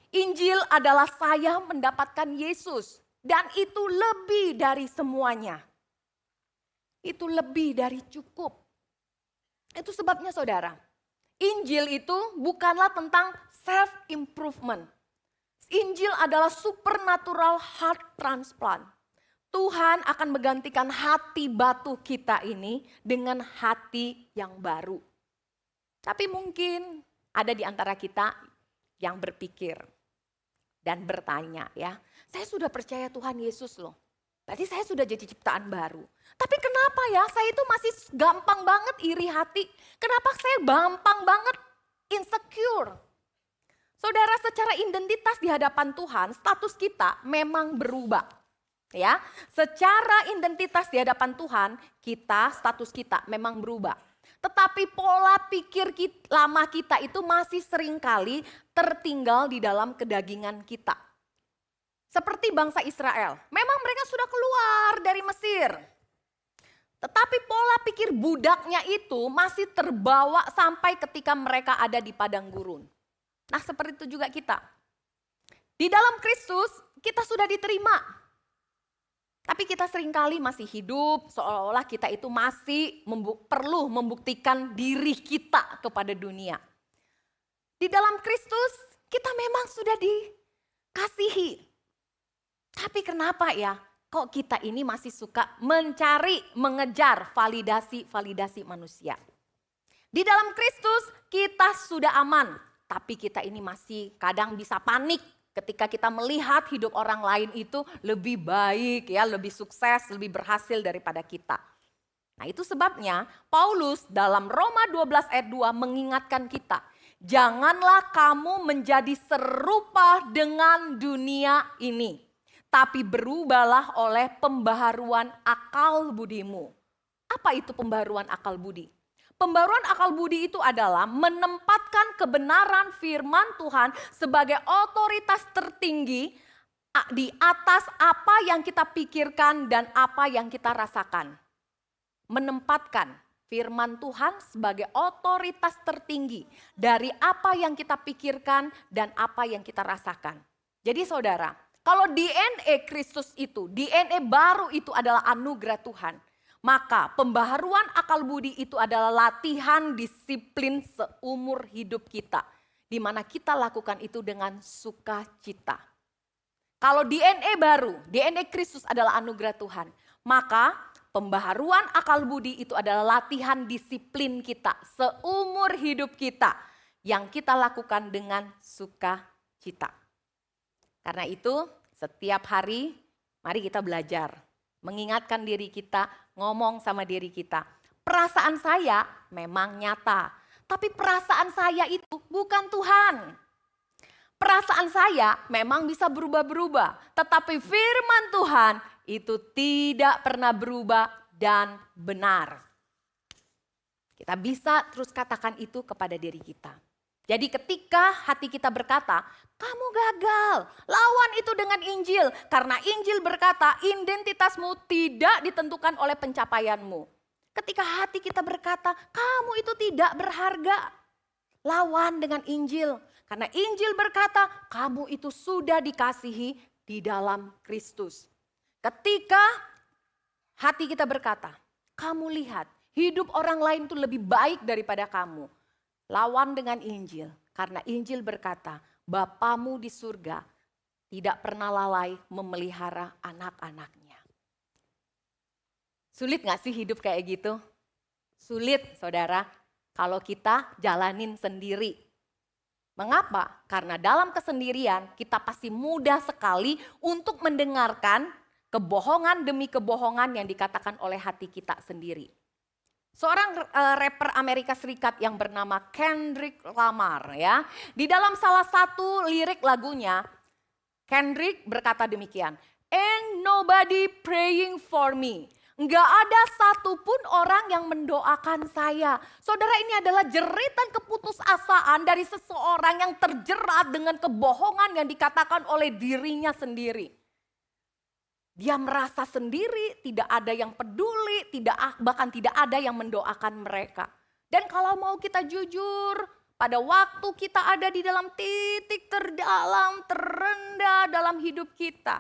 Injil adalah saya mendapatkan Yesus dan itu lebih dari semuanya. Itu lebih dari cukup. Itu sebabnya saudara, Injil itu bukanlah tentang self-improvement. Injil adalah supernatural heart transplant. Tuhan akan menggantikan hati batu kita ini dengan hati yang baru. Tapi mungkin ada di antara kita yang berpikir dan bertanya ya, saya sudah percaya Tuhan Yesus loh. Berarti saya sudah jadi ciptaan baru. Tapi kenapa ya saya itu masih gampang banget iri hati? Kenapa saya gampang banget insecure? Saudara, secara identitas di hadapan Tuhan, status kita memang berubah. Ya, secara identitas di hadapan Tuhan, status kita memang berubah. Tetapi pola pikir lama kita itu masih seringkali tertinggal di dalam kedagingan kita. Seperti bangsa Israel, memang mereka sudah keluar dari Mesir. Tetapi pola pikir budaknya itu masih terbawa sampai ketika mereka ada di padang gurun. Nah seperti itu juga kita. Di dalam Kristus kita sudah diterima. Tapi kita seringkali masih hidup seolah-olah kita itu masih perlu membuktikan diri kita kepada dunia. Di dalam Kristus kita memang sudah dikasihi. Tapi kenapa ya kok kita ini masih suka mengejar validasi manusia. Di dalam Kristus kita sudah aman. Tapi kita ini masih kadang bisa panik. Ketika kita melihat hidup orang lain itu lebih baik ya, lebih sukses, lebih berhasil daripada kita. Nah itu sebabnya Paulus dalam Roma 12 ayat 2 mengingatkan kita. Janganlah kamu menjadi serupa dengan dunia ini. Tapi berubahlah oleh pembaharuan akal budimu. Apa itu pembaharuan akal budi? Pembaruan akal budi itu adalah menempatkan kebenaran firman Tuhan sebagai otoritas tertinggi di atas apa yang kita pikirkan dan apa yang kita rasakan. Menempatkan firman Tuhan sebagai otoritas tertinggi dari apa yang kita pikirkan dan apa yang kita rasakan. Jadi saudara, kalau DNA Kristus itu, DNA baru itu adalah anugerah Tuhan. Maka pembaharuan akal budi itu adalah latihan disiplin seumur hidup kita. Di mana kita lakukan itu dengan sukacita. Kalau DNA baru, DNA Kristus adalah anugerah Tuhan. Maka pembaharuan akal budi itu adalah latihan disiplin kita seumur hidup kita yang kita lakukan dengan sukacita. Karena itu setiap hari mari kita belajar, mengingatkan diri kita, ngomong sama diri kita. Perasaan saya memang nyata, tapi perasaan saya itu bukan Tuhan. Perasaan saya memang bisa berubah-berubah, tetapi firman Tuhan itu tidak pernah berubah dan benar. Kita bisa terus katakan itu kepada diri kita. Jadi ketika hati kita berkata, kamu gagal, lawan itu dengan Injil. Karena Injil berkata identitasmu tidak ditentukan oleh pencapaianmu. Ketika hati kita berkata, kamu itu tidak berharga, lawan dengan Injil. Karena Injil berkata, kamu itu sudah dikasihi di dalam Kristus. Ketika hati kita berkata, kamu lihat hidup orang lain itu lebih baik daripada kamu. Lawan dengan Injil. Karena Injil berkata, Bapamu di surga tidak pernah lalai memelihara anak-anaknya. Sulit gak sih hidup kayak gitu? Sulit saudara, kalau kita jalanin sendiri. Mengapa? Karena dalam kesendirian kita pasti mudah sekali untuk mendengarkan kebohongan demi kebohongan yang dikatakan oleh hati kita sendiri. Seorang rapper Amerika Serikat yang bernama Kendrick Lamar ya. Di dalam salah satu lirik lagunya, Kendrick berkata demikian, "Ain't nobody praying for me." Enggak ada satupun orang yang mendoakan saya. Saudara, ini adalah jeritan keputusasaan dari seseorang yang terjerat dengan kebohongan yang dikatakan oleh dirinya sendiri. Dia merasa sendiri, tidak ada yang peduli, bahkan tidak ada yang mendoakan mereka. Dan kalau mau kita jujur, pada waktu kita ada di dalam titik terdalam, terendah dalam hidup kita,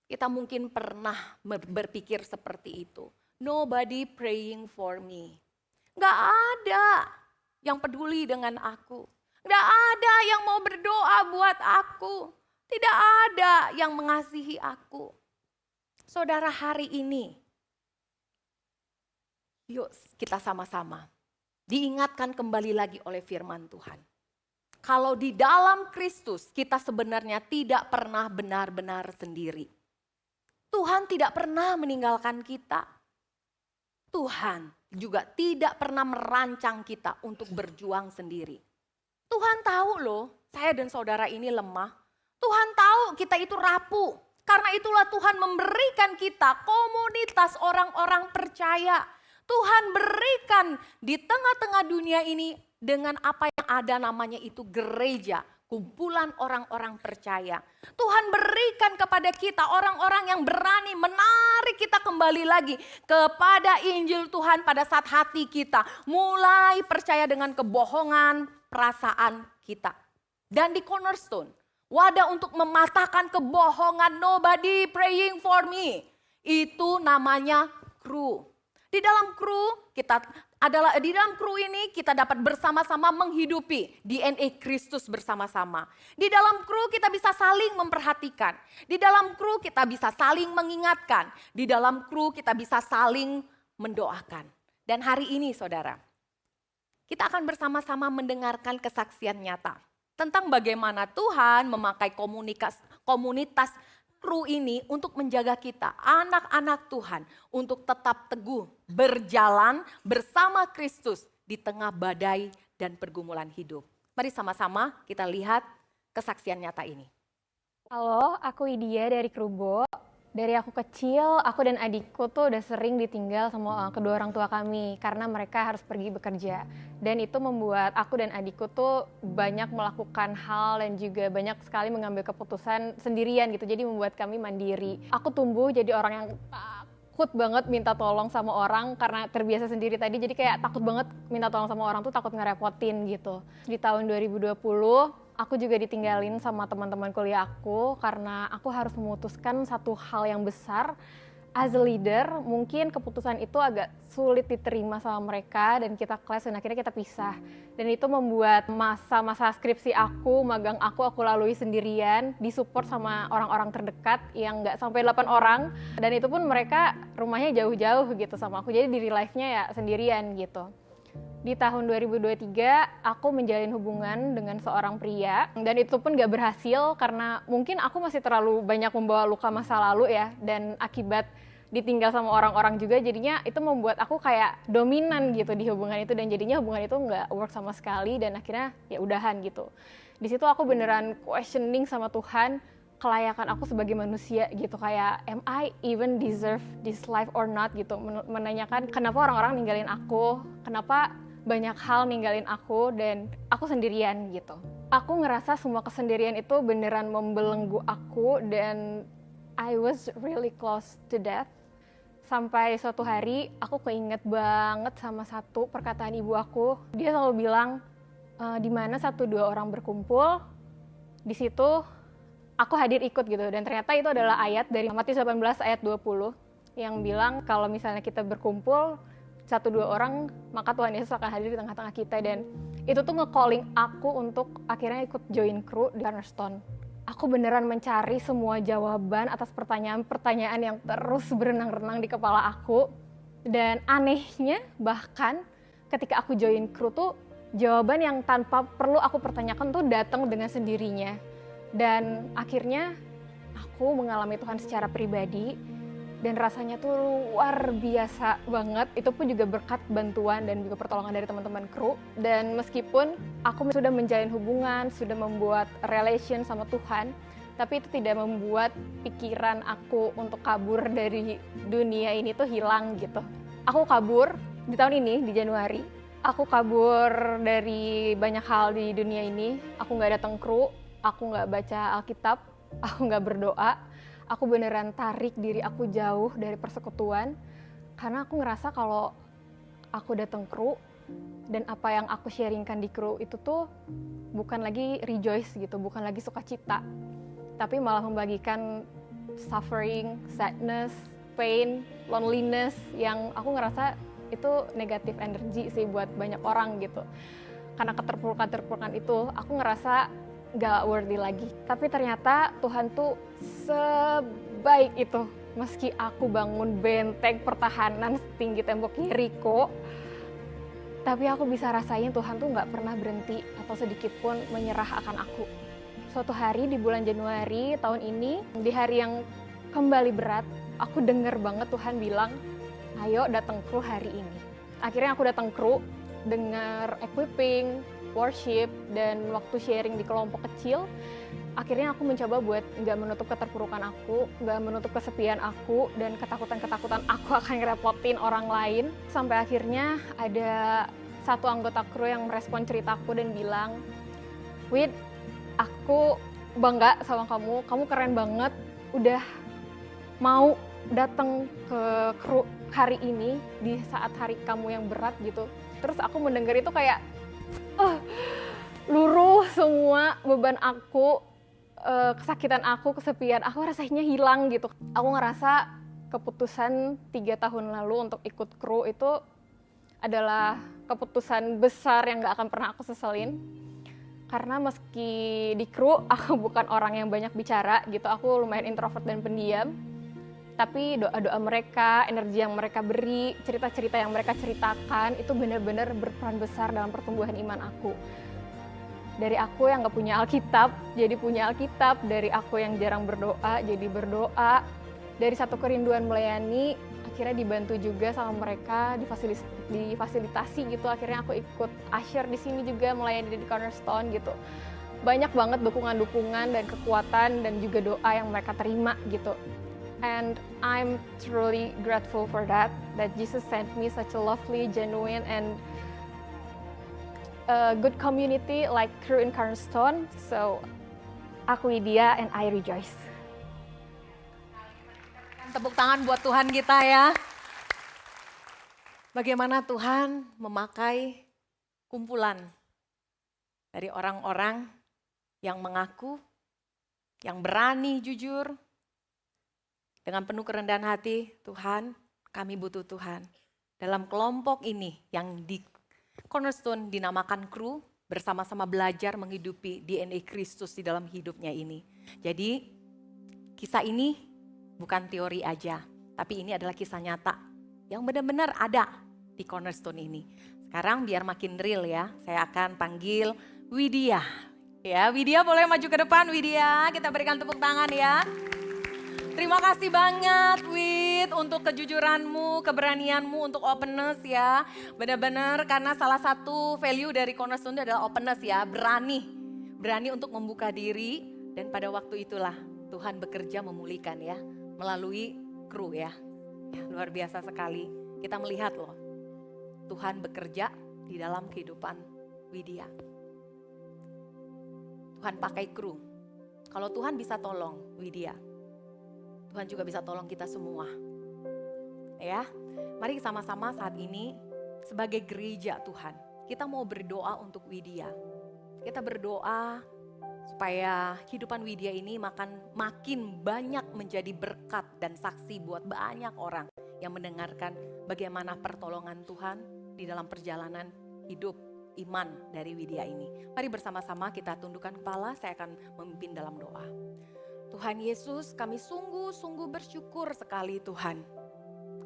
kita mungkin pernah berpikir seperti itu. Nobody praying for me. Gak ada yang peduli dengan aku. Gak ada yang mau berdoa buat aku. Tidak ada yang mengasihi aku. Saudara, hari ini, yuk kita sama-sama diingatkan kembali lagi oleh firman Tuhan. Kalau di dalam Kristus kita sebenarnya tidak pernah benar-benar sendiri. Tuhan tidak pernah meninggalkan kita. Tuhan juga tidak pernah merancang kita untuk berjuang sendiri. Tuhan tahu loh, saya dan saudara ini lemah. Tuhan tahu kita itu rapuh. Karena itulah Tuhan memberikan kita komunitas orang-orang percaya. Tuhan berikan di tengah-tengah dunia ini dengan apa yang ada namanya itu gereja. Kumpulan orang-orang percaya. Tuhan berikan kepada kita orang-orang yang berani menarik kita kembali lagi kepada Injil Tuhan pada saat hati kita mulai percaya dengan kebohongan perasaan kita. Dan di Cornerstone, wadah untuk mematahkan kebohongan nobody praying for me, itu namanya kru. Di dalam kru ini kita dapat bersama-sama menghidupi DNA Kristus bersama-sama. Di dalam kru kita bisa saling memperhatikan. Di dalam kru kita bisa saling mengingatkan. Di dalam kru kita bisa saling mendoakan. Dan hari ini saudara, kita akan bersama-sama mendengarkan kesaksian nyata tentang bagaimana Tuhan memakai komunitas kru ini untuk menjaga kita, anak-anak Tuhan, untuk tetap teguh berjalan bersama Kristus di tengah badai dan pergumulan hidup. Mari sama-sama kita lihat kesaksian nyata ini. Halo, aku Idia dari Krubo. Dari aku kecil, aku dan adikku tuh udah sering ditinggal sama kedua orang tua kami karena mereka harus pergi bekerja. Dan itu membuat aku dan adikku tuh banyak melakukan hal dan juga banyak sekali mengambil keputusan sendirian gitu. Jadi membuat kami mandiri. Aku tumbuh jadi orang yang takut banget minta tolong sama orang karena terbiasa sendiri tadi. Jadi kayak takut banget minta tolong sama orang tuh takut ngerepotin gitu. Di tahun 2020, aku juga ditinggalin sama teman-teman kuliah aku karena aku harus memutuskan satu hal yang besar as a leader, mungkin keputusan itu agak sulit diterima sama mereka dan kita clash dan akhirnya kita pisah. Dan itu membuat masa-masa skripsi aku, magang aku lalui sendirian, disupport sama orang-orang terdekat yang nggak sampai 8 orang. Dan itu pun mereka rumahnya jauh-jauh gitu sama aku, jadi di real life-nya ya sendirian gitu. Di tahun 2023, aku menjalin hubungan dengan seorang pria dan itu pun gak berhasil karena mungkin aku masih terlalu banyak membawa luka masa lalu ya, dan akibat ditinggal sama orang-orang juga jadinya itu membuat aku kayak dominan gitu di hubungan itu, dan jadinya hubungan itu gak work sama sekali dan akhirnya ya udahan gitu. Di situ aku beneran questioning sama Tuhan kelayakan aku sebagai manusia gitu, kayak am I even deserve this life or not gitu, menanyakan kenapa orang-orang ninggalin aku, kenapa banyak hal ninggalin aku dan aku sendirian gitu. Aku ngerasa semua kesendirian itu beneran membelenggu aku dan I was really close to death. Sampai suatu hari aku keinget banget sama satu perkataan ibu aku. Dia selalu bilang, di mana 1-2 orang berkumpul, di situ aku hadir ikut gitu. Dan ternyata itu adalah ayat dari Matius 18 ayat 20 yang bilang kalau misalnya kita berkumpul 1-2 orang, maka Tuhan Yesus akan hadir di tengah-tengah kita. Dan itu tuh nge-calling aku untuk akhirnya ikut join crew di Cornerstone. Aku beneran mencari semua jawaban atas pertanyaan-pertanyaan yang terus berenang-renang di kepala aku. Dan anehnya bahkan ketika aku join crew tuh jawaban yang tanpa perlu aku pertanyakan tuh datang dengan sendirinya. Dan akhirnya aku mengalami Tuhan secara pribadi. Dan rasanya tuh luar biasa banget. Itu pun juga berkat bantuan dan juga pertolongan dari teman-teman kru. Dan meskipun aku sudah menjalin hubungan, sudah membuat relation sama Tuhan, tapi itu tidak membuat pikiran aku untuk kabur dari dunia ini tuh hilang gitu. Aku kabur di tahun ini, di Januari. Aku kabur dari banyak hal di dunia ini. Aku gak datang kru, aku gak baca Alkitab, aku gak berdoa. Aku beneran tarik diri aku jauh dari persekutuan karena aku ngerasa kalau aku datang kru dan apa yang aku sharingkan di kru itu tuh bukan lagi rejoice gitu, bukan lagi sukacita, tapi malah membagikan suffering, sadness, pain, loneliness yang aku ngerasa itu negatif energi sih buat banyak orang gitu. Karena keterpurukan itu aku ngerasa gak worthy lagi. Tapi ternyata Tuhan tuh sebaik itu. Meski aku bangun benteng pertahanan setinggi tembok Yeriko, tapi aku bisa rasain Tuhan tuh gak pernah berhenti atau sedikit pun menyerah akan aku. Suatu hari di bulan Januari tahun ini, di hari yang kembali berat, aku denger banget Tuhan bilang, ayo datang kru hari ini. Akhirnya aku datang kru, denger equipping, worship, dan waktu sharing di kelompok kecil, akhirnya aku mencoba buat nggak menutup keterpurukan aku, nggak menutup kesepian aku, dan ketakutan-ketakutan aku akan ngerepotin orang lain. Sampai akhirnya ada satu anggota kru yang merespon ceritaku dan bilang, Wid, aku bangga sama kamu keren banget, udah mau datang ke kru hari ini di saat hari kamu yang berat gitu. Terus aku mendengar itu kayak, luruh semua beban aku, kesakitan aku, kesepian aku rasanya hilang gitu. Aku ngerasa keputusan 3 tahun lalu untuk ikut kru itu adalah keputusan besar yang gak akan pernah aku seselin. Karena meski di kru aku bukan orang yang banyak bicara gitu, aku lumayan introvert dan pendiam. Tapi doa-doa mereka, energi yang mereka beri, cerita-cerita yang mereka ceritakan itu benar-benar berperan besar dalam pertumbuhan iman aku. Dari aku yang gak punya Alkitab, jadi punya Alkitab. Dari aku yang jarang berdoa, jadi berdoa. Dari satu kerinduan melayani, akhirnya dibantu juga sama mereka, difasilitasi gitu. Akhirnya aku ikut usher di sini juga, melayani di Cornerstone gitu. Banyak banget dukungan-dukungan dan kekuatan dan juga doa yang mereka terima gitu. And I'm truly grateful for that Jesus sent me such a lovely, genuine, and good community like Crew in Cornerstone. So, aku Lydia and I rejoice. Tepuk tangan buat Tuhan kita ya. Bagaimana Tuhan memakai kumpulan dari orang-orang yang mengaku, yang berani jujur, Dengan penuh kerendahan hati, Tuhan, kami butuh Tuhan. Dalam kelompok ini yang di Cornerstone dinamakan kru, bersama-sama belajar menghidupi DNA Kristus di dalam hidupnya ini. Jadi kisah ini bukan teori aja, tapi ini adalah kisah nyata yang benar-benar ada di Cornerstone ini. Sekarang biar makin real ya, saya akan panggil Widya. Ya, Widya boleh maju ke depan, Widya. Kita berikan tepuk tangan ya. Terima kasih banget Wid untuk kejujuranmu, keberanianmu, untuk openness ya. Benar-benar karena salah satu value dari Cornerstone adalah openness ya, berani. Berani untuk membuka diri dan pada waktu itulah Tuhan bekerja memulihkan ya, melalui kru ya. Ya, luar biasa sekali. Kita melihat loh, Tuhan bekerja di dalam kehidupan Widya. Tuhan pakai kru. Kalau Tuhan bisa tolong Widya, Tuhan juga bisa tolong kita semua. Ya, mari sama-sama saat ini sebagai gereja Tuhan, kita mau berdoa untuk Widya. Kita berdoa supaya kehidupan Widya ini makin banyak menjadi berkat dan saksi buat banyak orang yang mendengarkan bagaimana pertolongan Tuhan di dalam perjalanan hidup iman dari Widya ini. Mari bersama-sama kita tundukkan kepala, saya akan memimpin dalam doa. Tuhan Yesus, kami sungguh-sungguh bersyukur sekali Tuhan.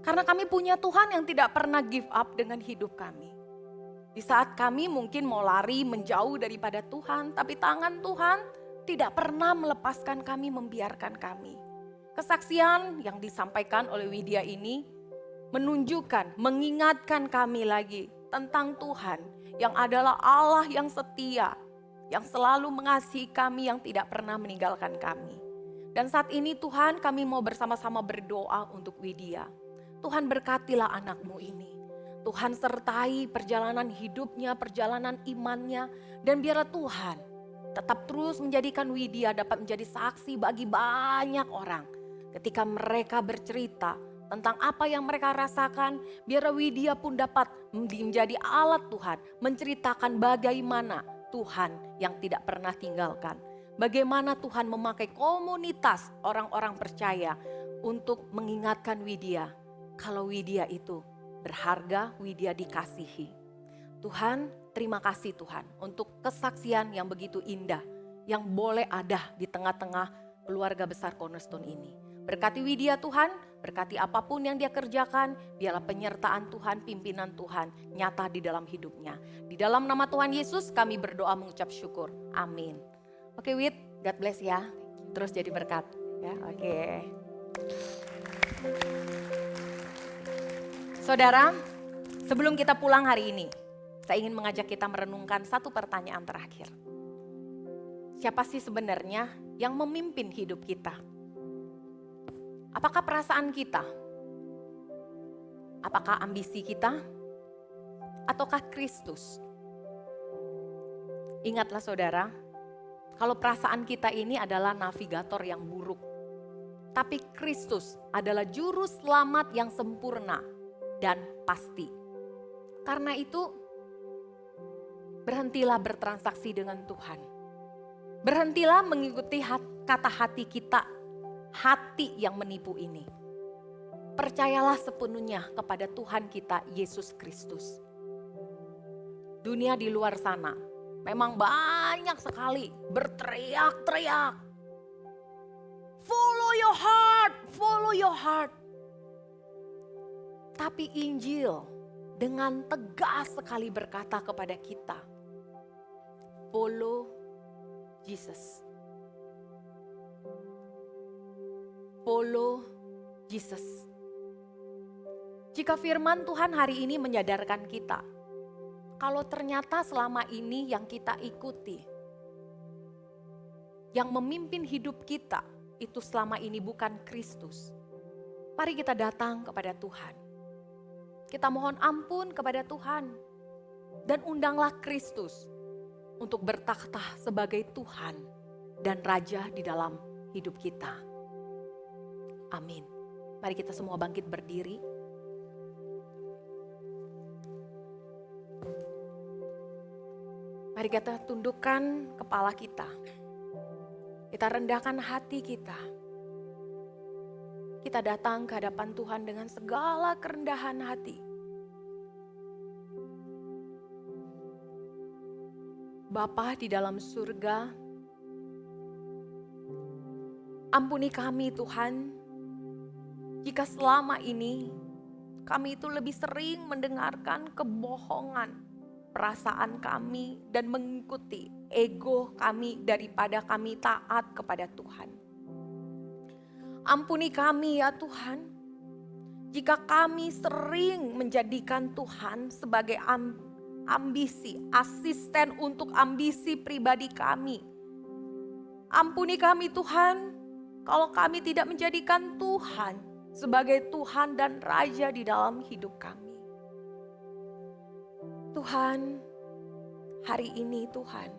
Karena kami punya Tuhan yang tidak pernah give up dengan hidup kami. Di saat kami mungkin mau lari menjauh daripada Tuhan, tapi tangan Tuhan tidak pernah melepaskan kami, membiarkan kami. Kesaksian yang disampaikan oleh Widya ini menunjukkan, mengingatkan kami lagi tentang Tuhan yang adalah Allah yang setia, yang selalu mengasihi kami, yang tidak pernah meninggalkan kami. Dan saat ini Tuhan, kami mau bersama-sama berdoa untuk Widya. Tuhan berkatilah anakmu ini. Tuhan sertai perjalanan hidupnya, perjalanan imannya. Dan biarlah Tuhan tetap terus menjadikan Widya dapat menjadi saksi bagi banyak orang. Ketika mereka bercerita tentang apa yang mereka rasakan, biarlah Widya pun dapat menjadi alat Tuhan. Menceritakan bagaimana Tuhan yang tidak pernah tinggalkan. Bagaimana Tuhan memakai komunitas orang-orang percaya untuk mengingatkan Widya. Kalau Widya itu berharga, Widya dikasihi. Tuhan, terima kasih Tuhan untuk kesaksian yang begitu indah. Yang boleh ada di tengah-tengah keluarga besar Cornerstone ini. Berkati Widya Tuhan, berkati apapun yang dia kerjakan. Biarlah penyertaan Tuhan, pimpinan Tuhan nyata di dalam hidupnya. Di dalam nama Tuhan Yesus kami berdoa mengucap syukur. Amin. Oke Wid, God bless ya. Terus jadi berkat. Ya, oke. Saudara, sebelum kita pulang hari ini, saya ingin mengajak kita merenungkan satu pertanyaan terakhir. Siapa sih sebenarnya yang memimpin hidup kita? Apakah perasaan kita? Apakah ambisi kita? Ataukah Kristus? Ingatlah saudara, kalau perasaan kita ini adalah navigator yang buruk. Tapi Kristus adalah juru selamat yang sempurna dan pasti. Karena itu, berhentilah bertransaksi dengan Tuhan. Berhentilah mengikuti kata hati kita, hati yang menipu ini. Percayalah sepenuhnya kepada Tuhan kita, Yesus Kristus. Dunia di luar sana memang banyak sekali berteriak-teriak. Follow your heart, follow your heart. Tapi Injil dengan tegas sekali berkata kepada kita, follow Jesus. Follow Jesus. Jika firman Tuhan hari ini menyadarkan kita, kalau ternyata selama ini yang kita ikuti, yang memimpin hidup kita itu selama ini bukan Kristus. Mari kita datang kepada Tuhan. Kita mohon ampun kepada Tuhan. Dan undanglah Kristus untuk bertakhta sebagai Tuhan dan Raja di dalam hidup kita. Amin. Mari kita semua bangkit berdiri. Mari kita tundukkan kepala kita. Kita rendahkan hati kita. kita datang ke hadapan Tuhan dengan segala kerendahan hati. Bapa di dalam surga, ampuni kami Tuhan, jika selama ini kami itu lebih sering mendengarkan kebohongan perasaan kami dan mengikuti ego kami daripada kami taat kepada Tuhan. Ampuni kami ya Tuhan, jika kami sering menjadikan Tuhan sebagai ambisi, asisten untuk ambisi pribadi kami. Ampuni kami Tuhan, kalau kami tidak menjadikan Tuhan sebagai Tuhan dan Raja di dalam hidup kami. Tuhan, hari ini Tuhan,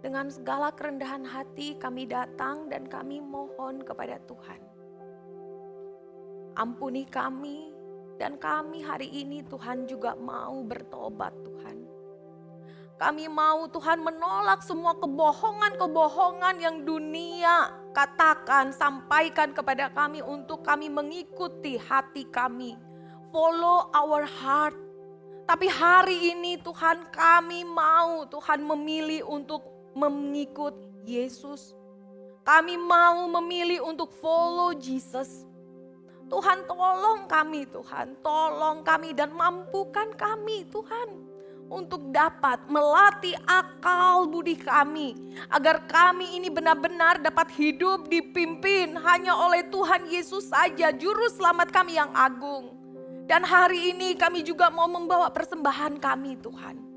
dengan segala kerendahan hati kami datang dan kami mohon kepada Tuhan. Ampuni kami, dan kami hari ini Tuhan juga mau bertobat Tuhan. Kami mau Tuhan menolak semua kebohongan-kebohongan yang dunia katakan, sampaikan kepada kami untuk kami mengikuti hati kami. Follow our heart. Tapi hari ini Tuhan kami mau Tuhan memilih untuk mengikut Yesus. Kami mau memilih untuk follow Jesus. Tuhan tolong kami Tuhan, tolong kami dan mampukan kami Tuhan untuk dapat melatih akal budi kami. Agar kami ini benar-benar dapat hidup dipimpin hanya oleh Tuhan Yesus saja, Juru Selamat kami yang agung. Dan hari ini kami juga mau membawa persembahan kami Tuhan.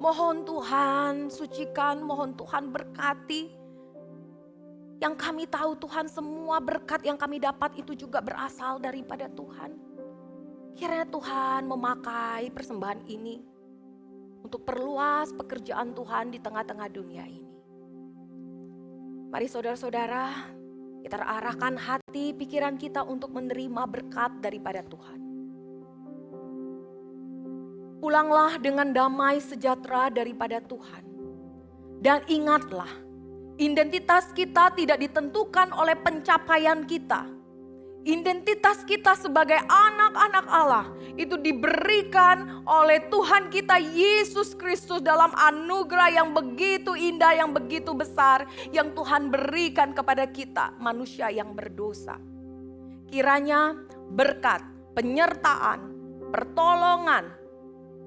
Mohon Tuhan sucikan, mohon Tuhan berkati. Yang kami tahu Tuhan semua berkat yang kami dapat itu juga berasal daripada Tuhan. Kiranya Tuhan memakai persembahan ini untuk perluas pekerjaan Tuhan di tengah-tengah dunia ini. Mari saudara-saudara, kita arahkan hati pikiran kita untuk menerima berkat daripada Tuhan. Pulanglah dengan damai sejahtera daripada Tuhan. Dan ingatlah, identitas kita tidak ditentukan oleh pencapaian kita. Identitas kita sebagai anak-anak Allah itu diberikan oleh Tuhan kita Yesus Kristus dalam anugerah yang begitu indah, yang begitu besar, yang Tuhan berikan kepada kita manusia yang berdosa. Kiranya berkat, penyertaan, pertolongan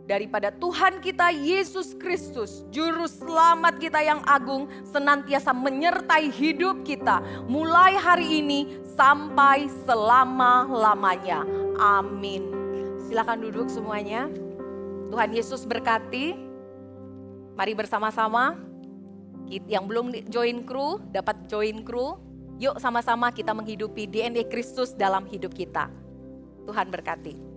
daripada Tuhan kita Yesus Kristus, Juru Selamat kita yang agung, senantiasa menyertai hidup kita mulai hari ini sampai selama-lamanya. Amin. Silakan duduk semuanya. Tuhan Yesus berkati. Mari bersama-sama. Yang belum join kru, dapat join kru. Yuk sama-sama kita menghidupi DNA Kristus dalam hidup kita. Tuhan berkati.